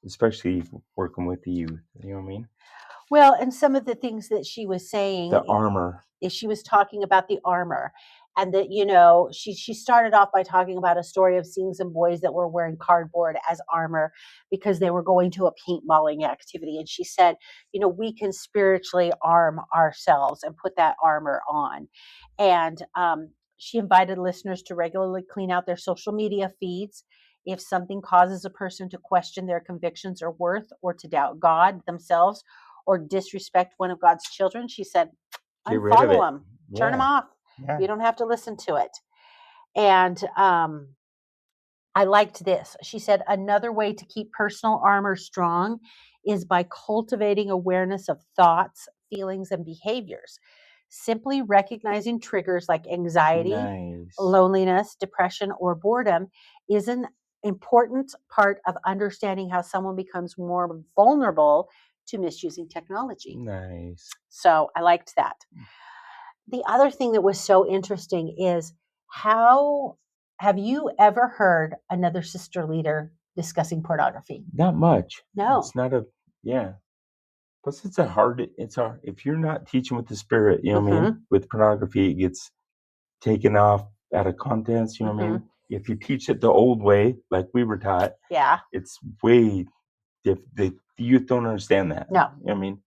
especially working with the youth. You know what I mean? Well, and some of the things that she was saying The armor. is she was talking about the armor, and that, you know, she started off by talking about a story of seeing some boys that were wearing cardboard as armor because they were going to a paintballing activity. And she said, you know, we can spiritually arm ourselves and put that armor on. And she invited listeners to regularly clean out their social media feeds. If something causes a person to question their convictions or worth, or to doubt God themselves, or disrespect one of God's children, she said, Get rid of it. unfollow them, turn them off. Yeah. You don't have to listen to it. And I liked this. She said, another way to keep personal armor strong is by cultivating awareness of thoughts, feelings, and behaviors. Simply recognizing triggers like anxiety, Nice. loneliness, depression, or boredom is an important part of understanding how someone becomes more vulnerable to misusing technology. Nice. So I liked that. The other thing that was so interesting is how have you ever heard another sister leader discussing pornography? Not much. No. It's not a, yeah. Plus, if you're not teaching with the spirit, you know what I mean? With pornography, it gets taken off out of contents, you know what I mean? If you teach it the old way, like we were taught, Yeah. it's way different. The youth don't understand that. No. You know what I mean?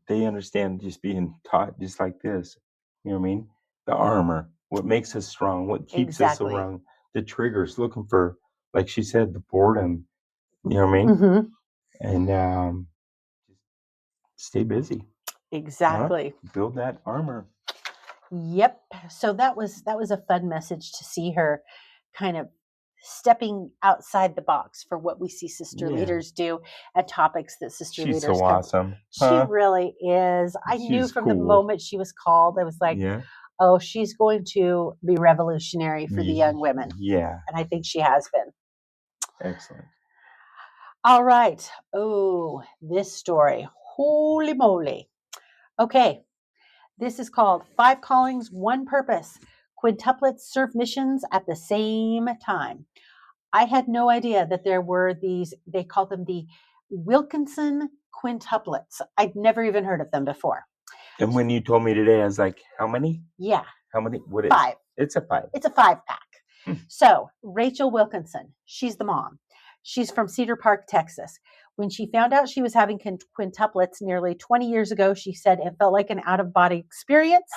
They understand just being taught just like this. You know what I mean? The armor, what makes us strong, what keeps Exactly. us around, the triggers, looking for, like she said, the boredom. You know what I mean? Mm-hmm. And Stay busy. Exactly. Build that armor. Yep. So that was a fun message to see her kind of stepping outside the box for what we see sister Yeah. leaders do and topics that sister She's leaders so cover. awesome. She really is. I knew She's from the cool. moment she was called, I was like, Yeah. oh, she's going to be revolutionary for the Ye- young women. Yeah. And I think she has been. Excellent. All right. Oh, this story. Holy moly. Okay. This is called 5 Callings, 1 Purpose. Quintuplets serve missions at the same time. I had no idea that there were these, they call them the Wilkinson quintuplets. I'd never even heard of them before. And when you told me today, I was like, how many? Yeah, How many? What is 5. It's a 5. It's a 5-pack. Hmm. So, Rachel Wilkinson, she's the mom. She's from Cedar Park, Texas. When she found out she was having quintuplets nearly 20 years ago, she said it felt like an out-of-body experience.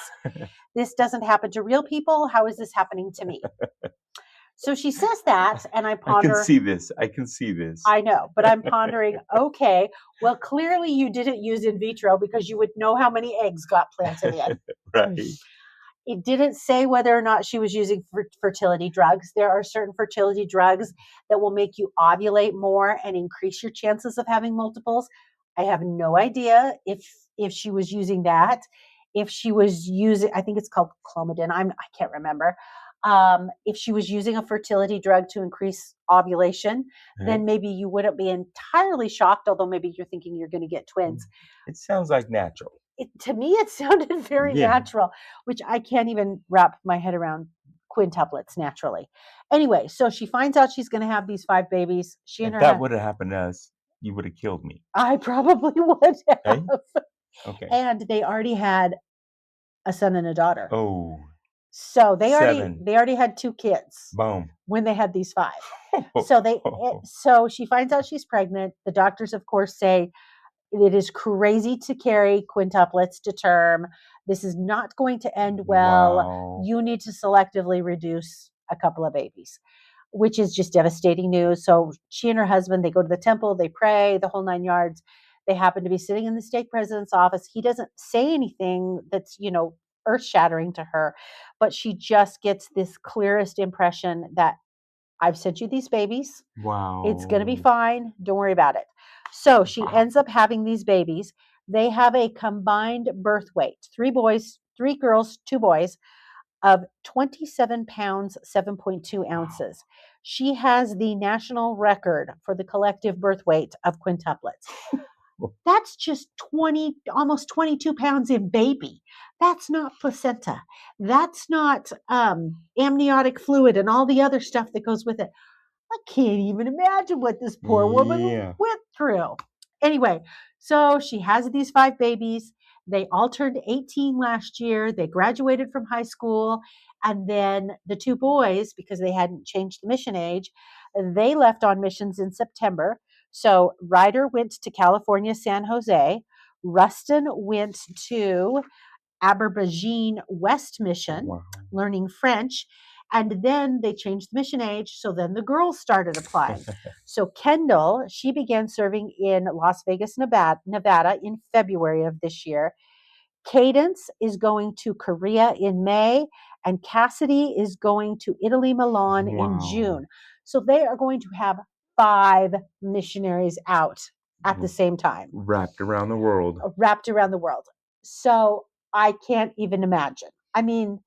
This doesn't happen to real people. How is this happening to me? So she says that, and I ponder. I can see this. I can see this. I know, but I'm pondering, okay, well, clearly you didn't use in vitro because you would know how many eggs got planted in. Right. It didn't say whether or not she was using fertility drugs. There are certain fertility drugs that will make you ovulate more and increase your chances of having multiples. I have no idea if she was using that. If she was using, I think it's called Clomidin. I can't remember. If she was using a fertility drug to increase ovulation, then maybe you wouldn't be entirely shocked, although maybe you're thinking you're going to get twins. It sounds like natural. To me, it sounded very natural, which I can't even wrap my head around quintuplets naturally. Anyway, so she finds out she's going to have these 5 babies. She and If her that would have happened to us, you would have killed me. I probably would have. Okay. Okay. And they already had a son and a daughter. Oh. So they 7. already had 2 kids. Boom. When they had these 5. So she finds out she's pregnant. The doctors, of course, say it is crazy to carry quintuplets to term. This is not going to end well. Wow. You need to selectively reduce a couple of babies, which is just devastating news. So she and her husband, they go to the temple, they pray, the whole 9 yards. They happen to be sitting in the stake president's office. He doesn't say anything that's, earth-shattering to her, but she just gets this clearest impression that I've sent you these babies. Wow. It's going to be fine. Don't worry about it. So she ends up having these babies. They have a combined birth weight, 3 girls, 2 boys, of 27 pounds, 7.2 ounces. She has the national record for the collective birth weight of quintuplets. That's just almost 22 pounds in baby. That's not placenta. That's not amniotic fluid and all the other stuff that goes with it. I can't even imagine what this poor woman went through. Anyway, so she has these 5 babies. They all turned 18 last year. They graduated from high school. And then the 2 boys, because they hadn't changed the mission age, they left on missions in September. So Ryder went to California, San Jose. Rustin went to Aberbrugine West Mission, learning French. And then they changed the mission age. So then the girls started applying. So Kendall, she began serving in Las Vegas, Nevada in February of this year. Cadence is going to Korea in May. And Cassidy is going to Italy, Milan in June. So they are going to have 5 missionaries out at the same time. Wrapped around the world. So I can't even imagine. I mean,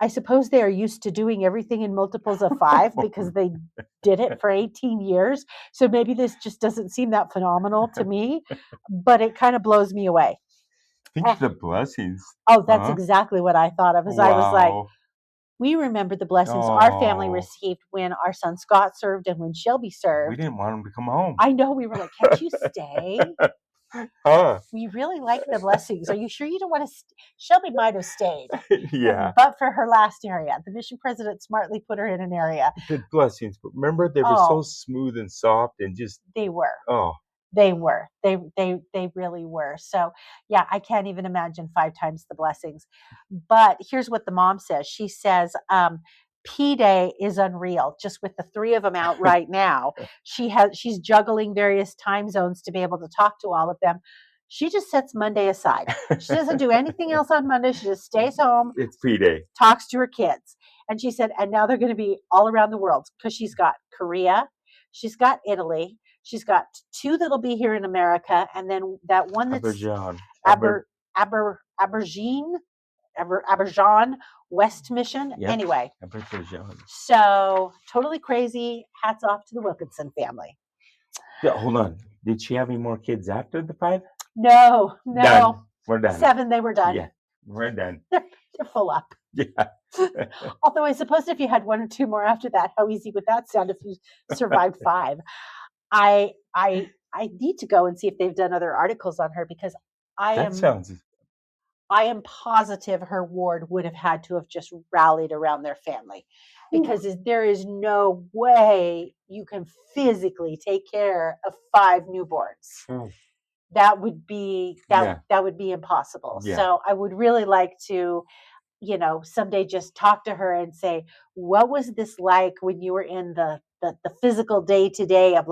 I suppose they are used to doing everything in multiples of 5 because they did it for 18 years. So maybe this just doesn't seem that phenomenal to me, but it kind of blows me away. Think of the blessings. Oh, that's exactly what I thought of. I was like, we remember the blessings our family received when our son Scott served and when Shelby served. We didn't want him to come home. I know. We were like, can't you stay? We really like the blessings. Are you sure you don't want to? Shelby might have stayed. Yeah. But for her last area, the mission president smartly put her in an area. The blessings. Remember, they were so smooth and soft and just. They were. Oh. They were. They really were. So, yeah, I can't even imagine 5 times the blessings. But here's what the mom says. She says, P-Day is unreal. Just with the 3 of them out right now, she's juggling various time zones to be able to talk to all of them. She just sets Monday aside. She doesn't do anything else on Monday. She just stays home, It's P-Day. talks to her kids. And she said, and now they're going to be all around the world because she's got Korea, she's got Italy, she's got 2 that'll be here in America, and then that one that's Abidjan. Abidjan West Mission. Yep. Anyway, Abidjan. so totally crazy. Hats off to the Wilkinson family. Yeah, hold on. Did she have any more kids after the 5? No, Done. We're done. 7, they were done. Yeah, we're done. They're full up. Yeah. Although I suppose if you had 1 or 2 more after that, how easy would that sound if you survived 5? I need to go and see if they've done other articles on her because I am positive her ward would have had to have just rallied around their family because there is no way you can physically take care of 5 newborns. That would be that would be impossible. Yeah. So I would really like to, someday just talk to her and say, what was this like when you were in the physical day-to-day of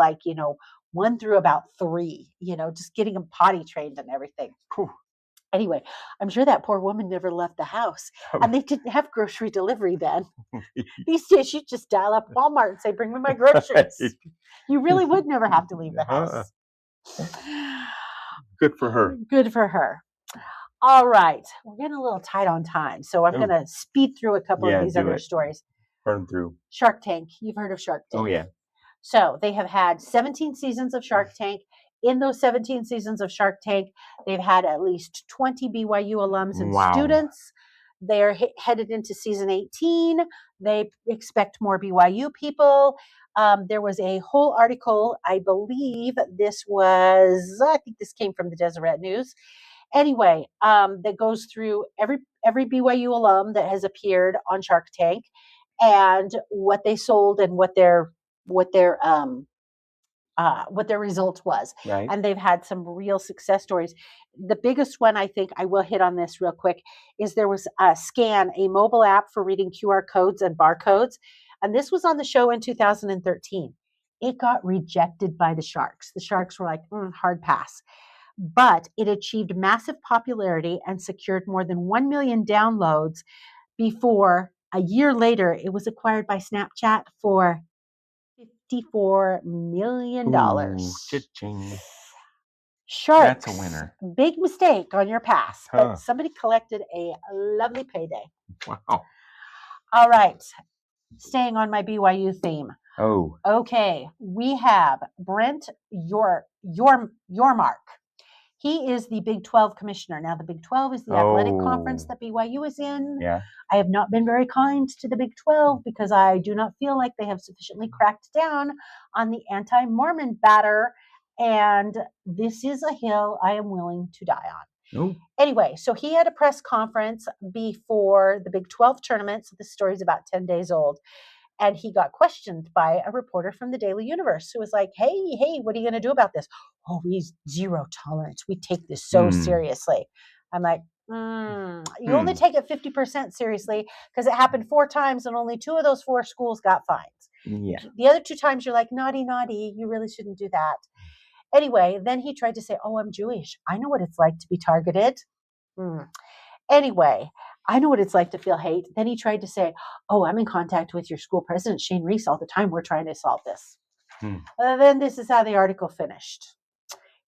1 through about 3, just getting them potty trained and everything. Whew. Anyway, I'm sure that poor woman never left the house, and they didn't have grocery delivery then. These days, you just dial up Walmart and say, bring me my groceries. You really would never have to leave the house. Good for her. Good for her. All right. We're getting a little tight on time, so I'm going to speed through a couple of these other stories. Burn through. Shark Tank. You've heard of Shark Tank. Oh, yeah. So they have had 17 seasons of Shark Tank. In those 17 seasons of Shark Tank, they've had at least 20 BYU alums and students. They are headed into season 18. They expect more BYU people. There was a whole article, I believe I think this came from the Deseret News. Anyway, that goes through every BYU alum that has appeared on Shark Tank and what they sold and what their result was. Right. And they've had some real success stories. The biggest one, I think I will hit on this real quick, is there was Scan, a mobile app for reading QR codes and barcodes. And this was on the show in 2013. It got rejected by the Sharks. The Sharks were like, hard pass. But it achieved massive popularity and secured more than 1 million downloads before a year later it was acquired by Snapchat for $54 million. Ooh, cha-ching. Sharks. That's a winner. Big mistake on your pass, but somebody collected a lovely payday. Wow. All right. Staying on my BYU theme. Oh. Okay. We have Brent Yormark. He is the Big 12 commissioner. Now, the Big 12 is the athletic conference that BYU is in. Yeah. I have not been very kind to the Big 12 because I do not feel like they have sufficiently cracked down on the anti-Mormon batter. And this is a hill I am willing to die on. Nope. Anyway, so he had a press conference before the Big 12 tournament. So this story is about 10 days old. And he got questioned by a reporter from the Daily Universe who was like, hey, what are you going to do about this? Oh, we zero tolerance. We take this so seriously. I'm like, you only take it 50% seriously because it happened 4 times and only 2 of those 4 schools got fines. Yeah. The other 2 times you're like, naughty, you really shouldn't do that. Anyway, then he tried to say, oh, I'm Jewish. I know what it's like to be targeted. Anyway, I know what it's like to feel hate. Then he tried to say, oh, I'm in contact with your school president, Shane Reese, all the time. We're trying to solve this. Then this is how the article finished.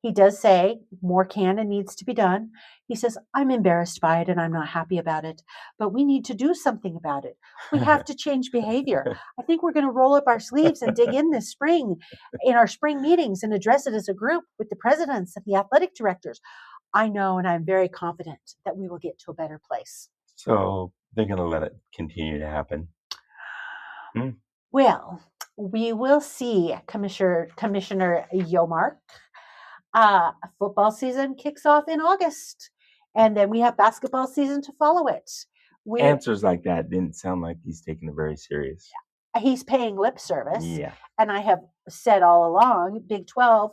He does say more can and needs to be done. He says, I'm embarrassed by it and I'm not happy about it, but we need to do something about it. We have to change behavior. I think we're going to roll up our sleeves and dig in this spring in our spring meetings and address it as a group with the presidents and the athletic directors. I know, and I'm very confident that we will get to a better place. So they're going to let it continue to happen. Well, we will see, Commissioner Yormark. Football season kicks off in August, and then we have basketball season to follow it. Answers like that didn't sound like he's taking it very serious. He's paying lip service. Yeah. And I have said all along, Big 12,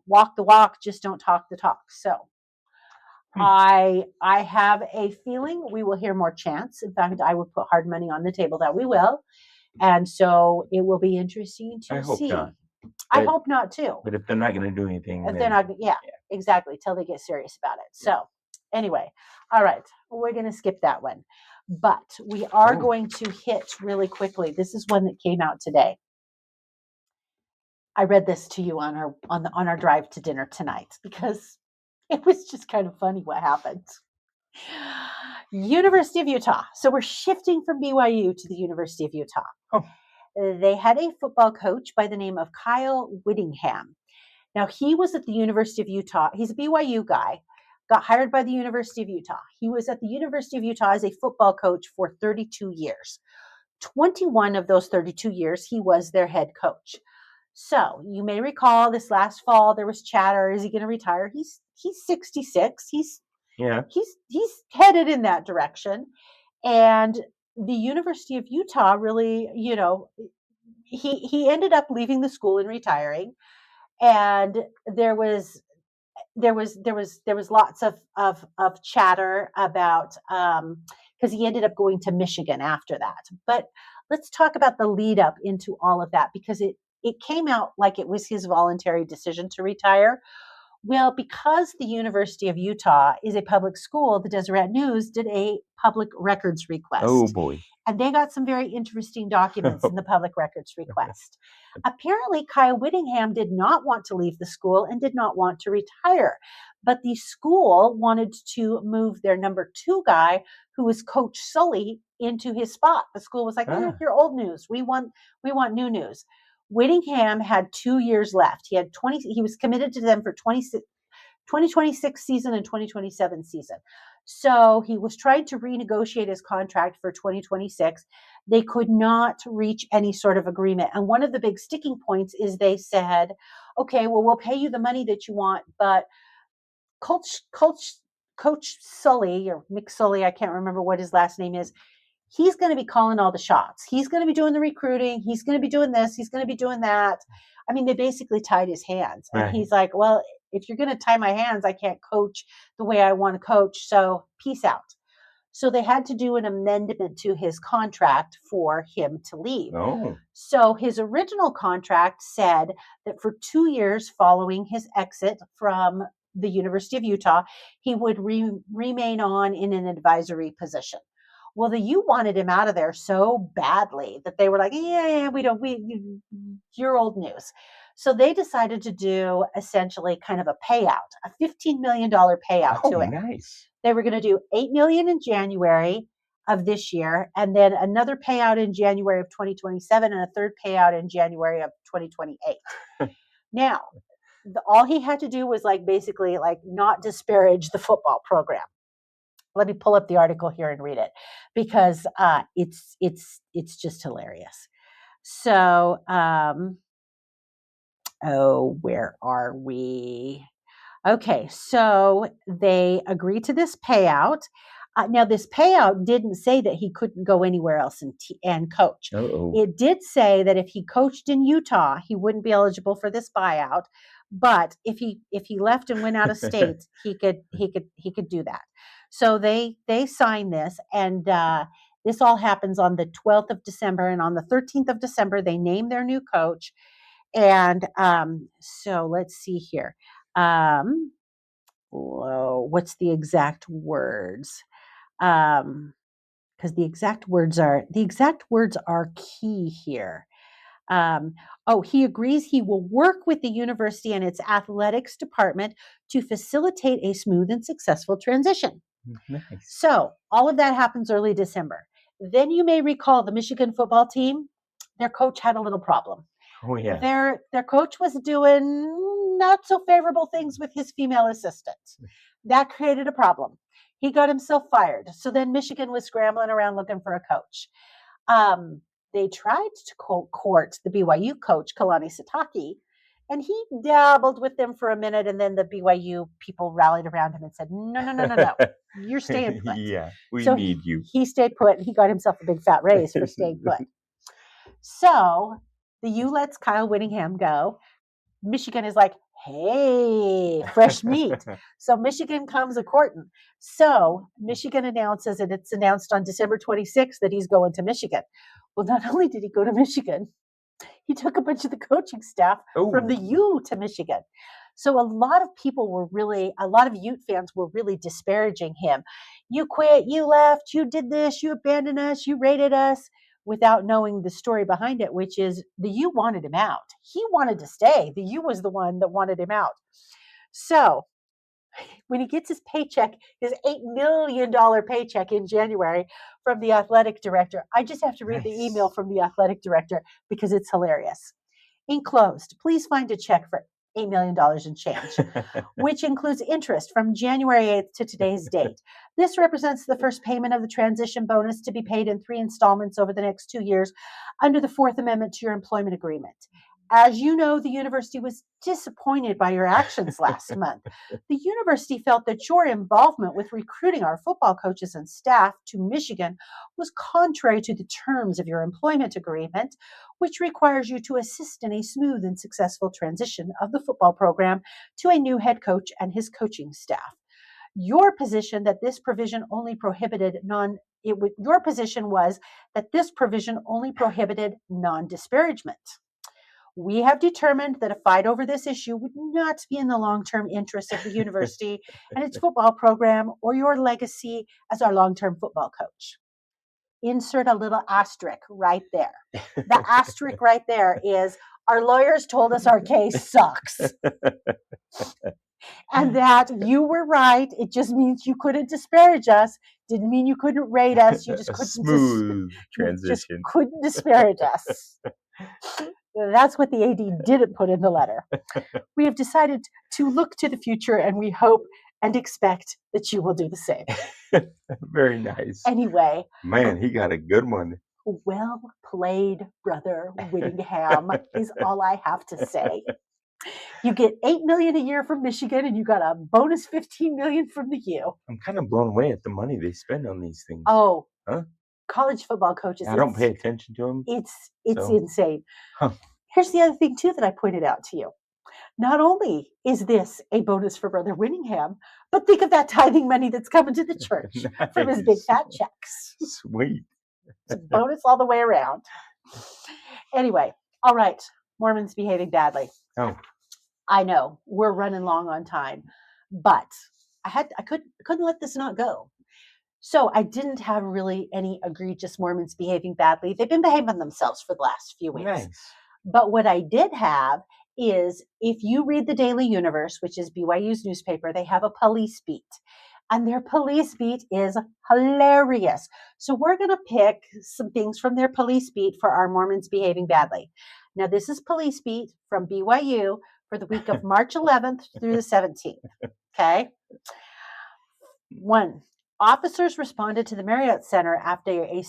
walk the walk, just don't talk the talk. So I have a feeling we will hear more chants. In fact, I would put hard money on the table that we will. And so it will be interesting to see. I hope not. I But- hope not too. But if they're not going to do anything, If then they're not, yeah, exactly, till they get serious about it. So, anyway, all right, we're going to skip that one, but we are Oh. going to hit really quickly. This is one that came out today. I read this to you on our drive to dinner tonight because it was just kind of funny what happened. University of Utah. So we're shifting from BYU to the University of Utah. Oh. They had a football coach by the name of Kyle Whittingham. Now, he was at the University of Utah. He's a BYU guy, got hired by the University of Utah. He was at the University of Utah as a football coach for 32 years. 21 of those 32 years, he was their head coach. So you may recall this last fall, there was chatter. Is he going to retire? He's 66. He's headed in that direction. And the University of Utah really, he ended up leaving the school and retiring. And there was lots of chatter about because he ended up going to Michigan after that. But let's talk about the lead up into all of that, because it came out like it was his voluntary decision to retire. Well, because the University of Utah is a public school, the Deseret News did a public records request. Oh boy. And they got some very interesting documents in the public records request. Apparently, Kyle Whittingham did not want to leave the school and did not want to retire. But the school wanted to move their number 2 guy, who was Coach Sully, into his spot. The school was like, you're old news. We want new news. Whittingham had 2 years left. He was committed to them for 2026 season and 2027 season. So he was trying to renegotiate his contract for 2026. They could not reach any sort of agreement. And one of the big sticking points is they said, okay, well, we'll pay you the money that you want, but Coach Sully, or Mick Sully, I can't remember what his last name is, he's going to be calling all the shots. He's going to be doing the recruiting. He's going to be doing this. He's going to be doing that. I mean, they basically tied his hands. And Right. he's like, well, if you're going to tie my hands, I can't coach the way I want to coach. So peace out. So they had to do an amendment to his contract for him to leave. Oh. So his original contract said that for 2 years following his exit from the University of Utah, he would remain on in an advisory position. Well, the U wanted him out of there so badly that they were like, you're old news. So they decided to do essentially kind of a payout, a $15 million payout to it. Nice. They were going to do $8 million in January of this year, and then another payout in January of 2027, and a third payout in January of 2028. Now, all he had to do was basically not disparage the football program. Let me pull up the article here and read it, because it's just hilarious. So, where are we? Okay, so they agreed to this payout. Now, this payout didn't say that he couldn't go anywhere else and coach. Uh-oh. It did say that if he coached in Utah, he wouldn't be eligible for this buyout. But if he left and went out of state, he could do that. So they signed this, and this all happens on the 12th of December, and on the 13th of December they name their new coach. And so let's see here. What's the exact words? Because the exact words are key here. He agrees he will work with the university and its athletics department to facilitate a smooth and successful transition. Nice. So all of that happens early December. Then you may recall the Michigan football team, their coach had a little problem. Oh yeah. Their coach was doing not so favorable things with his female assistant. That created a problem. He got himself fired. So then Michigan was scrambling around looking for a coach. They tried to court the BYU coach, Kalani Sitake, and he dabbled with them for a minute, and then the BYU people rallied around him and said, no, you're staying put. Yeah, we So need you. He stayed put. He got himself a big fat raise for staying put. So the U lets Kyle Whittingham go. Michigan is like, hey, fresh meat. So Michigan comes a-courting. So Michigan announces, and it's announced on December 26th that he's going to Michigan. Well, not only did he go to Michigan, he took a bunch of the coaching staff from the U to Michigan. So a lot of Ute fans were really disparaging him. You quit, you left, you did this, you abandoned us, you raided us, without knowing the story behind it, which is the U wanted him out. He wanted to stay. The U was the one that wanted him out. So when he gets his paycheck, his $8 million paycheck in January from the athletic director, I just have to read the email from the athletic director because it's hilarious. Enclosed, please find a check for $8 million and change, which includes interest from January 8th to today's date. This represents the first payment of the transition bonus to be paid in 3 installments over the next 2 years under the Fourth Amendment to your employment agreement. As you know, the university was disappointed by your actions last month. The university felt that your involvement with recruiting our football coaches and staff to Michigan was contrary to the terms of your employment agreement, which requires you to assist in a smooth and successful transition of the football program to a new head coach and his coaching staff. Your position was that this provision only prohibited non-disparagement. We have determined that a fight over this issue would not be in the long-term interest of the university and its football program or your legacy as our long-term football coach. Insert a little asterisk right there. The asterisk right there is our lawyers told us our case sucks. And that you were right. It just means you couldn't disparage us. Didn't mean you couldn't rate us. You just couldn't smooth transition. Just couldn't disparage us. That's what the AD didn't put in the letter. We have decided to look to the future, and we hope and expect that you will do the same. Very nice. Anyway. Man, he got a good one. Well played, Brother Whittingham, is all I have to say. You get $8 million a year from Michigan, and you got a bonus $15 million from the U. I'm kind of blown away at the money they spend on these things. Oh, huh? College football coaches. I don't pay attention to them. It's insane. Huh. Here's the other thing too that I pointed out to you. Not only is this a bonus for Brother Whittingham, but think of that tithing money that's coming to the church from his big fat checks. Sweet. It's a bonus all the way around. Anyway, all right. Mormons behaving badly. Oh. I know we're running long on time, but I couldn't let this not go. So I didn't have really any egregious Mormons behaving badly. They've been behaving themselves for the last few weeks. Nice. But what I did have is, if you read the Daily Universe, which is BYU's newspaper, they have a police beat. And their police beat is hilarious. So we're going to pick some things from their police beat for our Mormons behaving badly. Now, this is police beat from BYU for the week of March 11th through the 17th. Okay. 1. Officers responded to the Marriott Center after a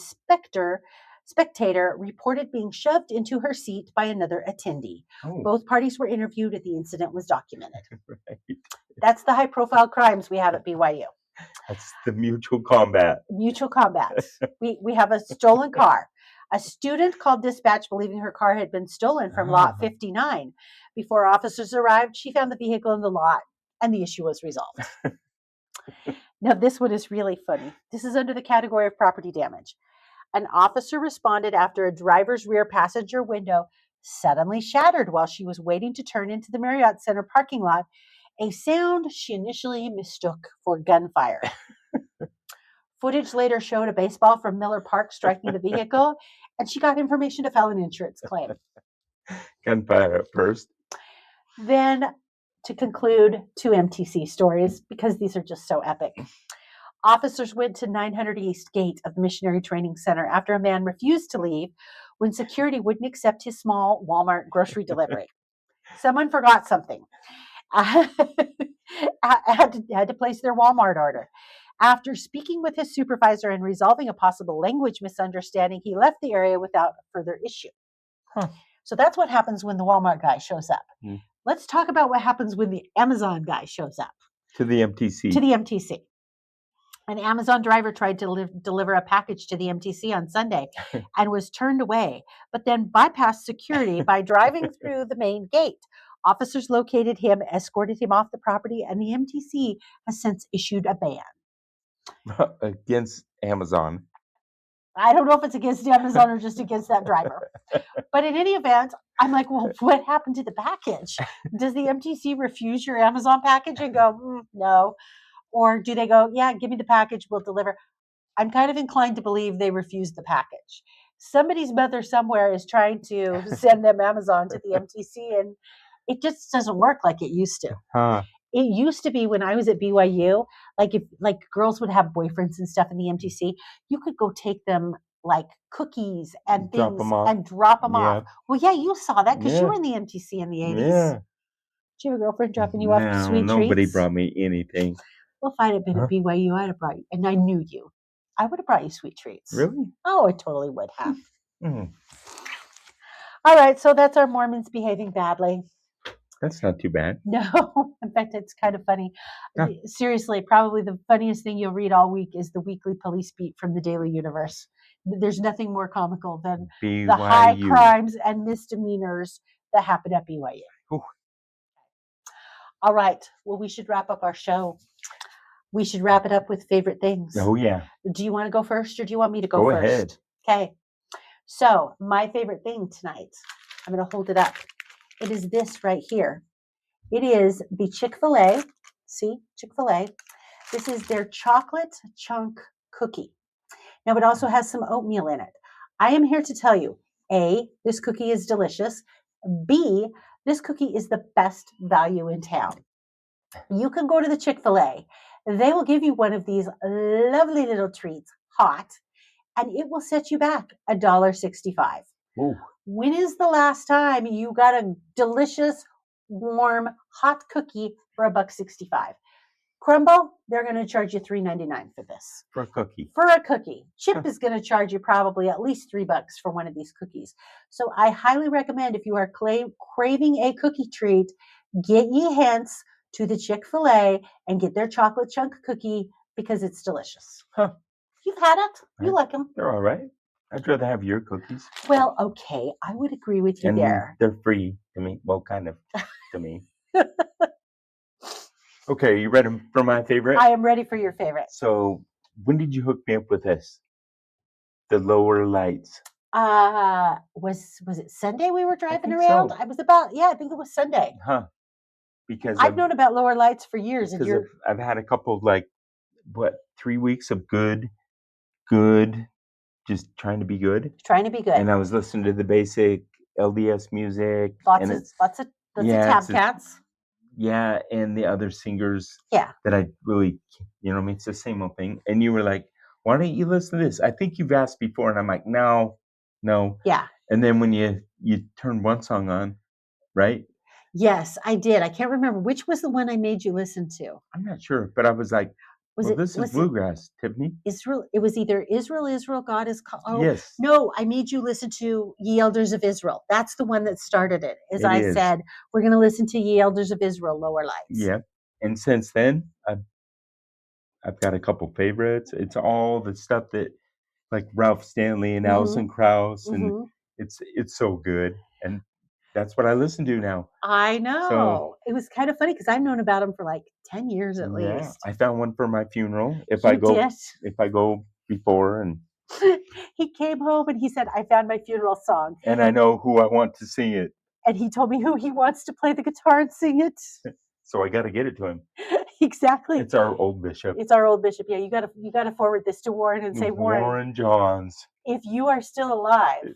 spectator reported being shoved into her seat by another attendee. Oh. Both parties were interviewed and the incident was documented. Right. That's the high-profile crimes we have at BYU. That's the mutual combat. Mutual combat. We have a stolen car. A student called dispatch believing her car had been stolen from lot 59. Before officers arrived, she found the vehicle in the lot, and the issue was resolved. Now, this one is really funny. This is under the category of property damage. An officer responded after a driver's rear passenger window suddenly shattered while she was waiting to turn into the Marriott Center parking lot, a sound she initially mistook for gunfire. Footage later showed a baseball from Miller Park striking the vehicle, and she got information to file an insurance claim. Gunfire at first. Then, to conclude, 2 MTC stories, because these are just so epic. Officers went to 900 East Gate of the Missionary Training Center after a man refused to leave when security wouldn't accept his small Walmart grocery delivery. Someone forgot something. Had to place their Walmart order. After speaking with his supervisor and resolving a possible language misunderstanding, he left the area without further issue. Huh. So that's what happens when the Walmart guy shows up. Mm. Let's talk about what happens when the Amazon guy shows up. To the MTC. To the MTC. An Amazon driver tried to deliver a package to the MTC on Sunday and was turned away, but then bypassed security by driving through the main gate. Officers located him, escorted him off the property, and the MTC has since issued a ban. Against Amazon. I don't know if it's against Amazon or just against that driver. But in any event, I'm like, well, what happened to the package? Does the MTC refuse your Amazon package and go, no? Or do they go, yeah, give me the package, we'll deliver? I'm kind of inclined to believe they refuse the package. Somebody's mother somewhere is trying to send them Amazon to the MTC, and it just doesn't work like it used to. Huh. It used to be when I was at BYU, if girls would have boyfriends and stuff in the MTC, you could go take them like cookies and Drop things 'em off. and drop them Yeah. off. Well, yeah, you saw that because you Yeah. were in the MTC in the 80s. Yeah. Did you have a girlfriend dropping you off No, sweet nobody treats? brought me anything. Well, if I'd have been Huh? at BYU, I'd have brought you, and I knew you. I would have brought you sweet treats. Really? Oh, I totally would have. Mm, All right, so that's our Mormons behaving badly. that's not too bad. No, in fact, it's kind of funny. Huh. Seriously, probably the funniest thing you'll read all week is the weekly police beat from the Daily Universe. There's nothing more comical than BYU. the high crimes and misdemeanors that happen at BYU. Ooh. All right, well, we should wrap up our show. We should wrap it up with favorite things. Oh yeah. Do you want to go first, or do you want me to go Go first? ahead. Okay. So my favorite thing tonight, I'm going to hold it up. It is this right here. It is the Chick-fil-A. See, Chick-fil-A. This is their chocolate chunk cookie. Now it also has some oatmeal in it. I am here to tell you, A, this cookie is delicious. B, this cookie is the best value in town. You can go to the Chick-fil-A. They will give you one of these lovely little treats, hot, and it will set you back $1.65. Ooh. When is the last time you got a delicious, warm, hot cookie for $1.65? Crumble, they're going to charge you $3.99 for this. For a cookie. For a cookie. Chip is going to charge you probably at least $3 for one of these cookies. So I highly recommend, if you are craving a cookie treat, get ye hence to the Chick-fil-A and get their chocolate chunk cookie because it's delicious. Huh. You've had it. You Right. like them. They're all right. I'd rather have your cookies. Well, okay. I would agree with you And there. they're free to me. Well, kind of to me. Okay, you ready for my favorite? I am ready for your favorite. So, when did you hook me up with this? The Lower Lights. Was it Sunday we were driving think around? so. I think it was Sunday. Huh. Because I've known about Lower Lights for years, and because you're I've had a couple of 3 weeks of good, just trying to be good. trying to be good. And I was listening to the basic LDS music. Lots and of it's, tab it's cats. yeah, and the other singers Yeah. that I really, it's the same old thing. And you were like, why don't you listen to this? I think you've asked before. And I'm like, no. Yeah. And then when you turn one song on, right? Yes, I did. I can't remember which was the one I made you listen to. I'm not sure, but I was like, Was well, it? this is Was bluegrass, Tiffany. it Israel? It was either Israel, God is called. Oh, Yes. no, I made you listen to Ye Elders of Israel. That's the one that started it. As It I is. said, we're going to listen to Ye Elders of Israel, Lower Lights. Yeah. And since then, I've got a couple favorites. It's all the stuff that, like Ralph Stanley and Mhm. Alison Krauss, and Mhm. it's so good. And that's what I listen to now. I know. It was kind of funny because I've known about him for like 10 years at Yeah, least. I found one for my funeral. If You I go did? before, and He came home and he said, I found my funeral song. I know who I want to sing it, And he told me who he wants to play the guitar and sing it. so I got to get it to him. Exactly. It's our old bishop, It's our old bishop. Yeah, you gotta forward this to Warren and say, Warren, Johns. if you are still alive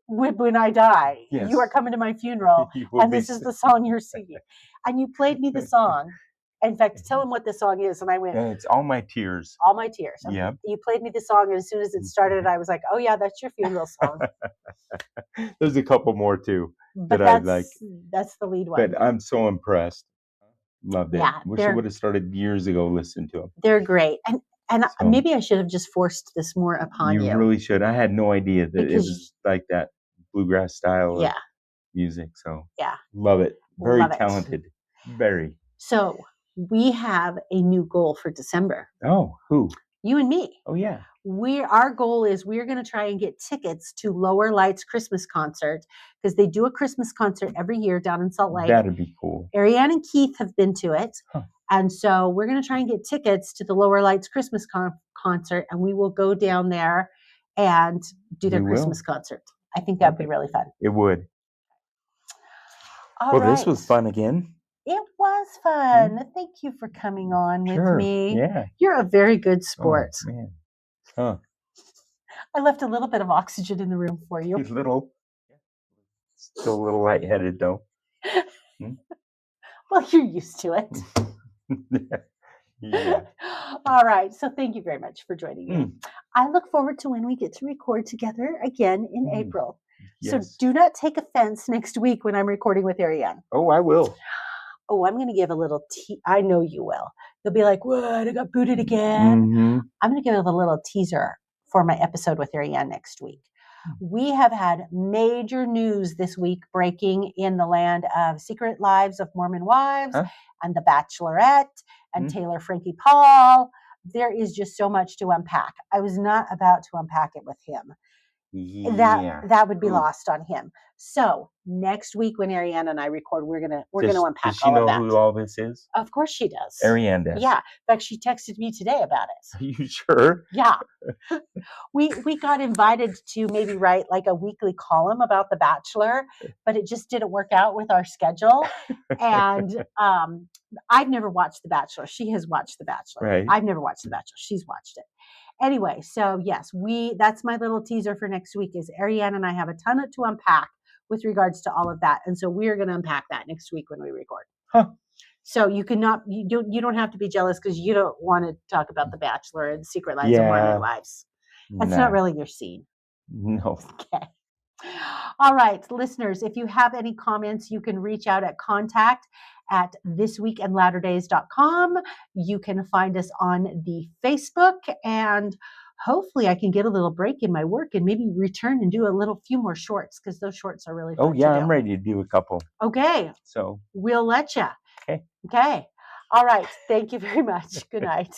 when I die, Yes. you are coming to my funeral, He will and be this is the song you're singing. And you played me the song. In fact, tell him what the song is, and I went, It's All My Tears. All My Tears. And Yeah. You played me the song, and as soon as it started, I was like, oh yeah, that's your funeral song. There's a couple more too, But that I like. that's the lead one. But I'm so impressed. Loved it. Yeah, Wish I they're- would have started years ago listening to them. They're great. And So- maybe I should have just forced this more upon you. You really should. I had no idea that Because it was like that bluegrass style of Yeah. music. So Yeah. love it. Very Love it. talented. Very. So we have a new goal for December. Oh, who? You and me. Oh, yeah. Our goal is we're going to try and get tickets to Lower Lights Christmas concert because they do a Christmas concert every year down in Salt Lake. That'd be cool. Ariane and Keith have been to it. Huh. And so we're going to try and get tickets to the Lower Lights Christmas concert, and we will go down there and do their We will. Christmas concert. I think that'd be really fun. It would. All Well, right. this was fun again. It was fun. Thank you for coming on with Sure. me. Yeah. You're a very good Oh, sport. man. Huh. I left a little bit of oxygen in the room for you. Little. Still a little lightheaded, though. Well, you're used to it. Yeah. All right. So thank you very much for joining me. Mm. I look forward to when we get to record together again in Mm. April. Yes. So do not take offense next week when I'm recording with Ariane. Oh, I will. Oh, I'm going to give a little I know you will. You'll be like, what? I got booted again. Mhm. I'm going to give a little teaser for my episode with Ariane next week. We have had major news this week breaking in the land of Secret Lives of Mormon Wives and The Bachelorette and Taylor Frankie Paul. There is just so much to unpack. I was not about to unpack it with him. Yeah. That would be Ooh. lost on him. So next week when Ariane and I record, we're gonna unpack Does she all know of that. who all this is? Of course she does. Ariane does. Yeah. In fact, she texted me today about it. Are you sure? Yeah. We got invited to maybe write like a weekly column about The Bachelor, but it just didn't work out with our schedule. And I've never watched The Bachelor. She has watched The Bachelor. Right. I've never watched The Bachelor. She's watched it. Anyway, so yes, that's my little teaser for next week is Ariane and I have a ton to unpack with regards to all of that. And so we are going to unpack that next week when we record. Huh. So you don't have to be jealous because you don't want to talk about The Bachelor and Secret Lives of Mormon Wives. That's not really your scene. No. Okay. All right, listeners, if you have any comments, you can reach out at contact@thisweekinlatterday's.com. You can find us on the Facebook, and hopefully I can get a little break in my work and maybe return and do a few more shorts because those shorts are really fun. Oh, yeah, to do. I'm ready to do a couple. Okay. So We'll let you. Okay. Okay. All right. Thank you very much. Good night.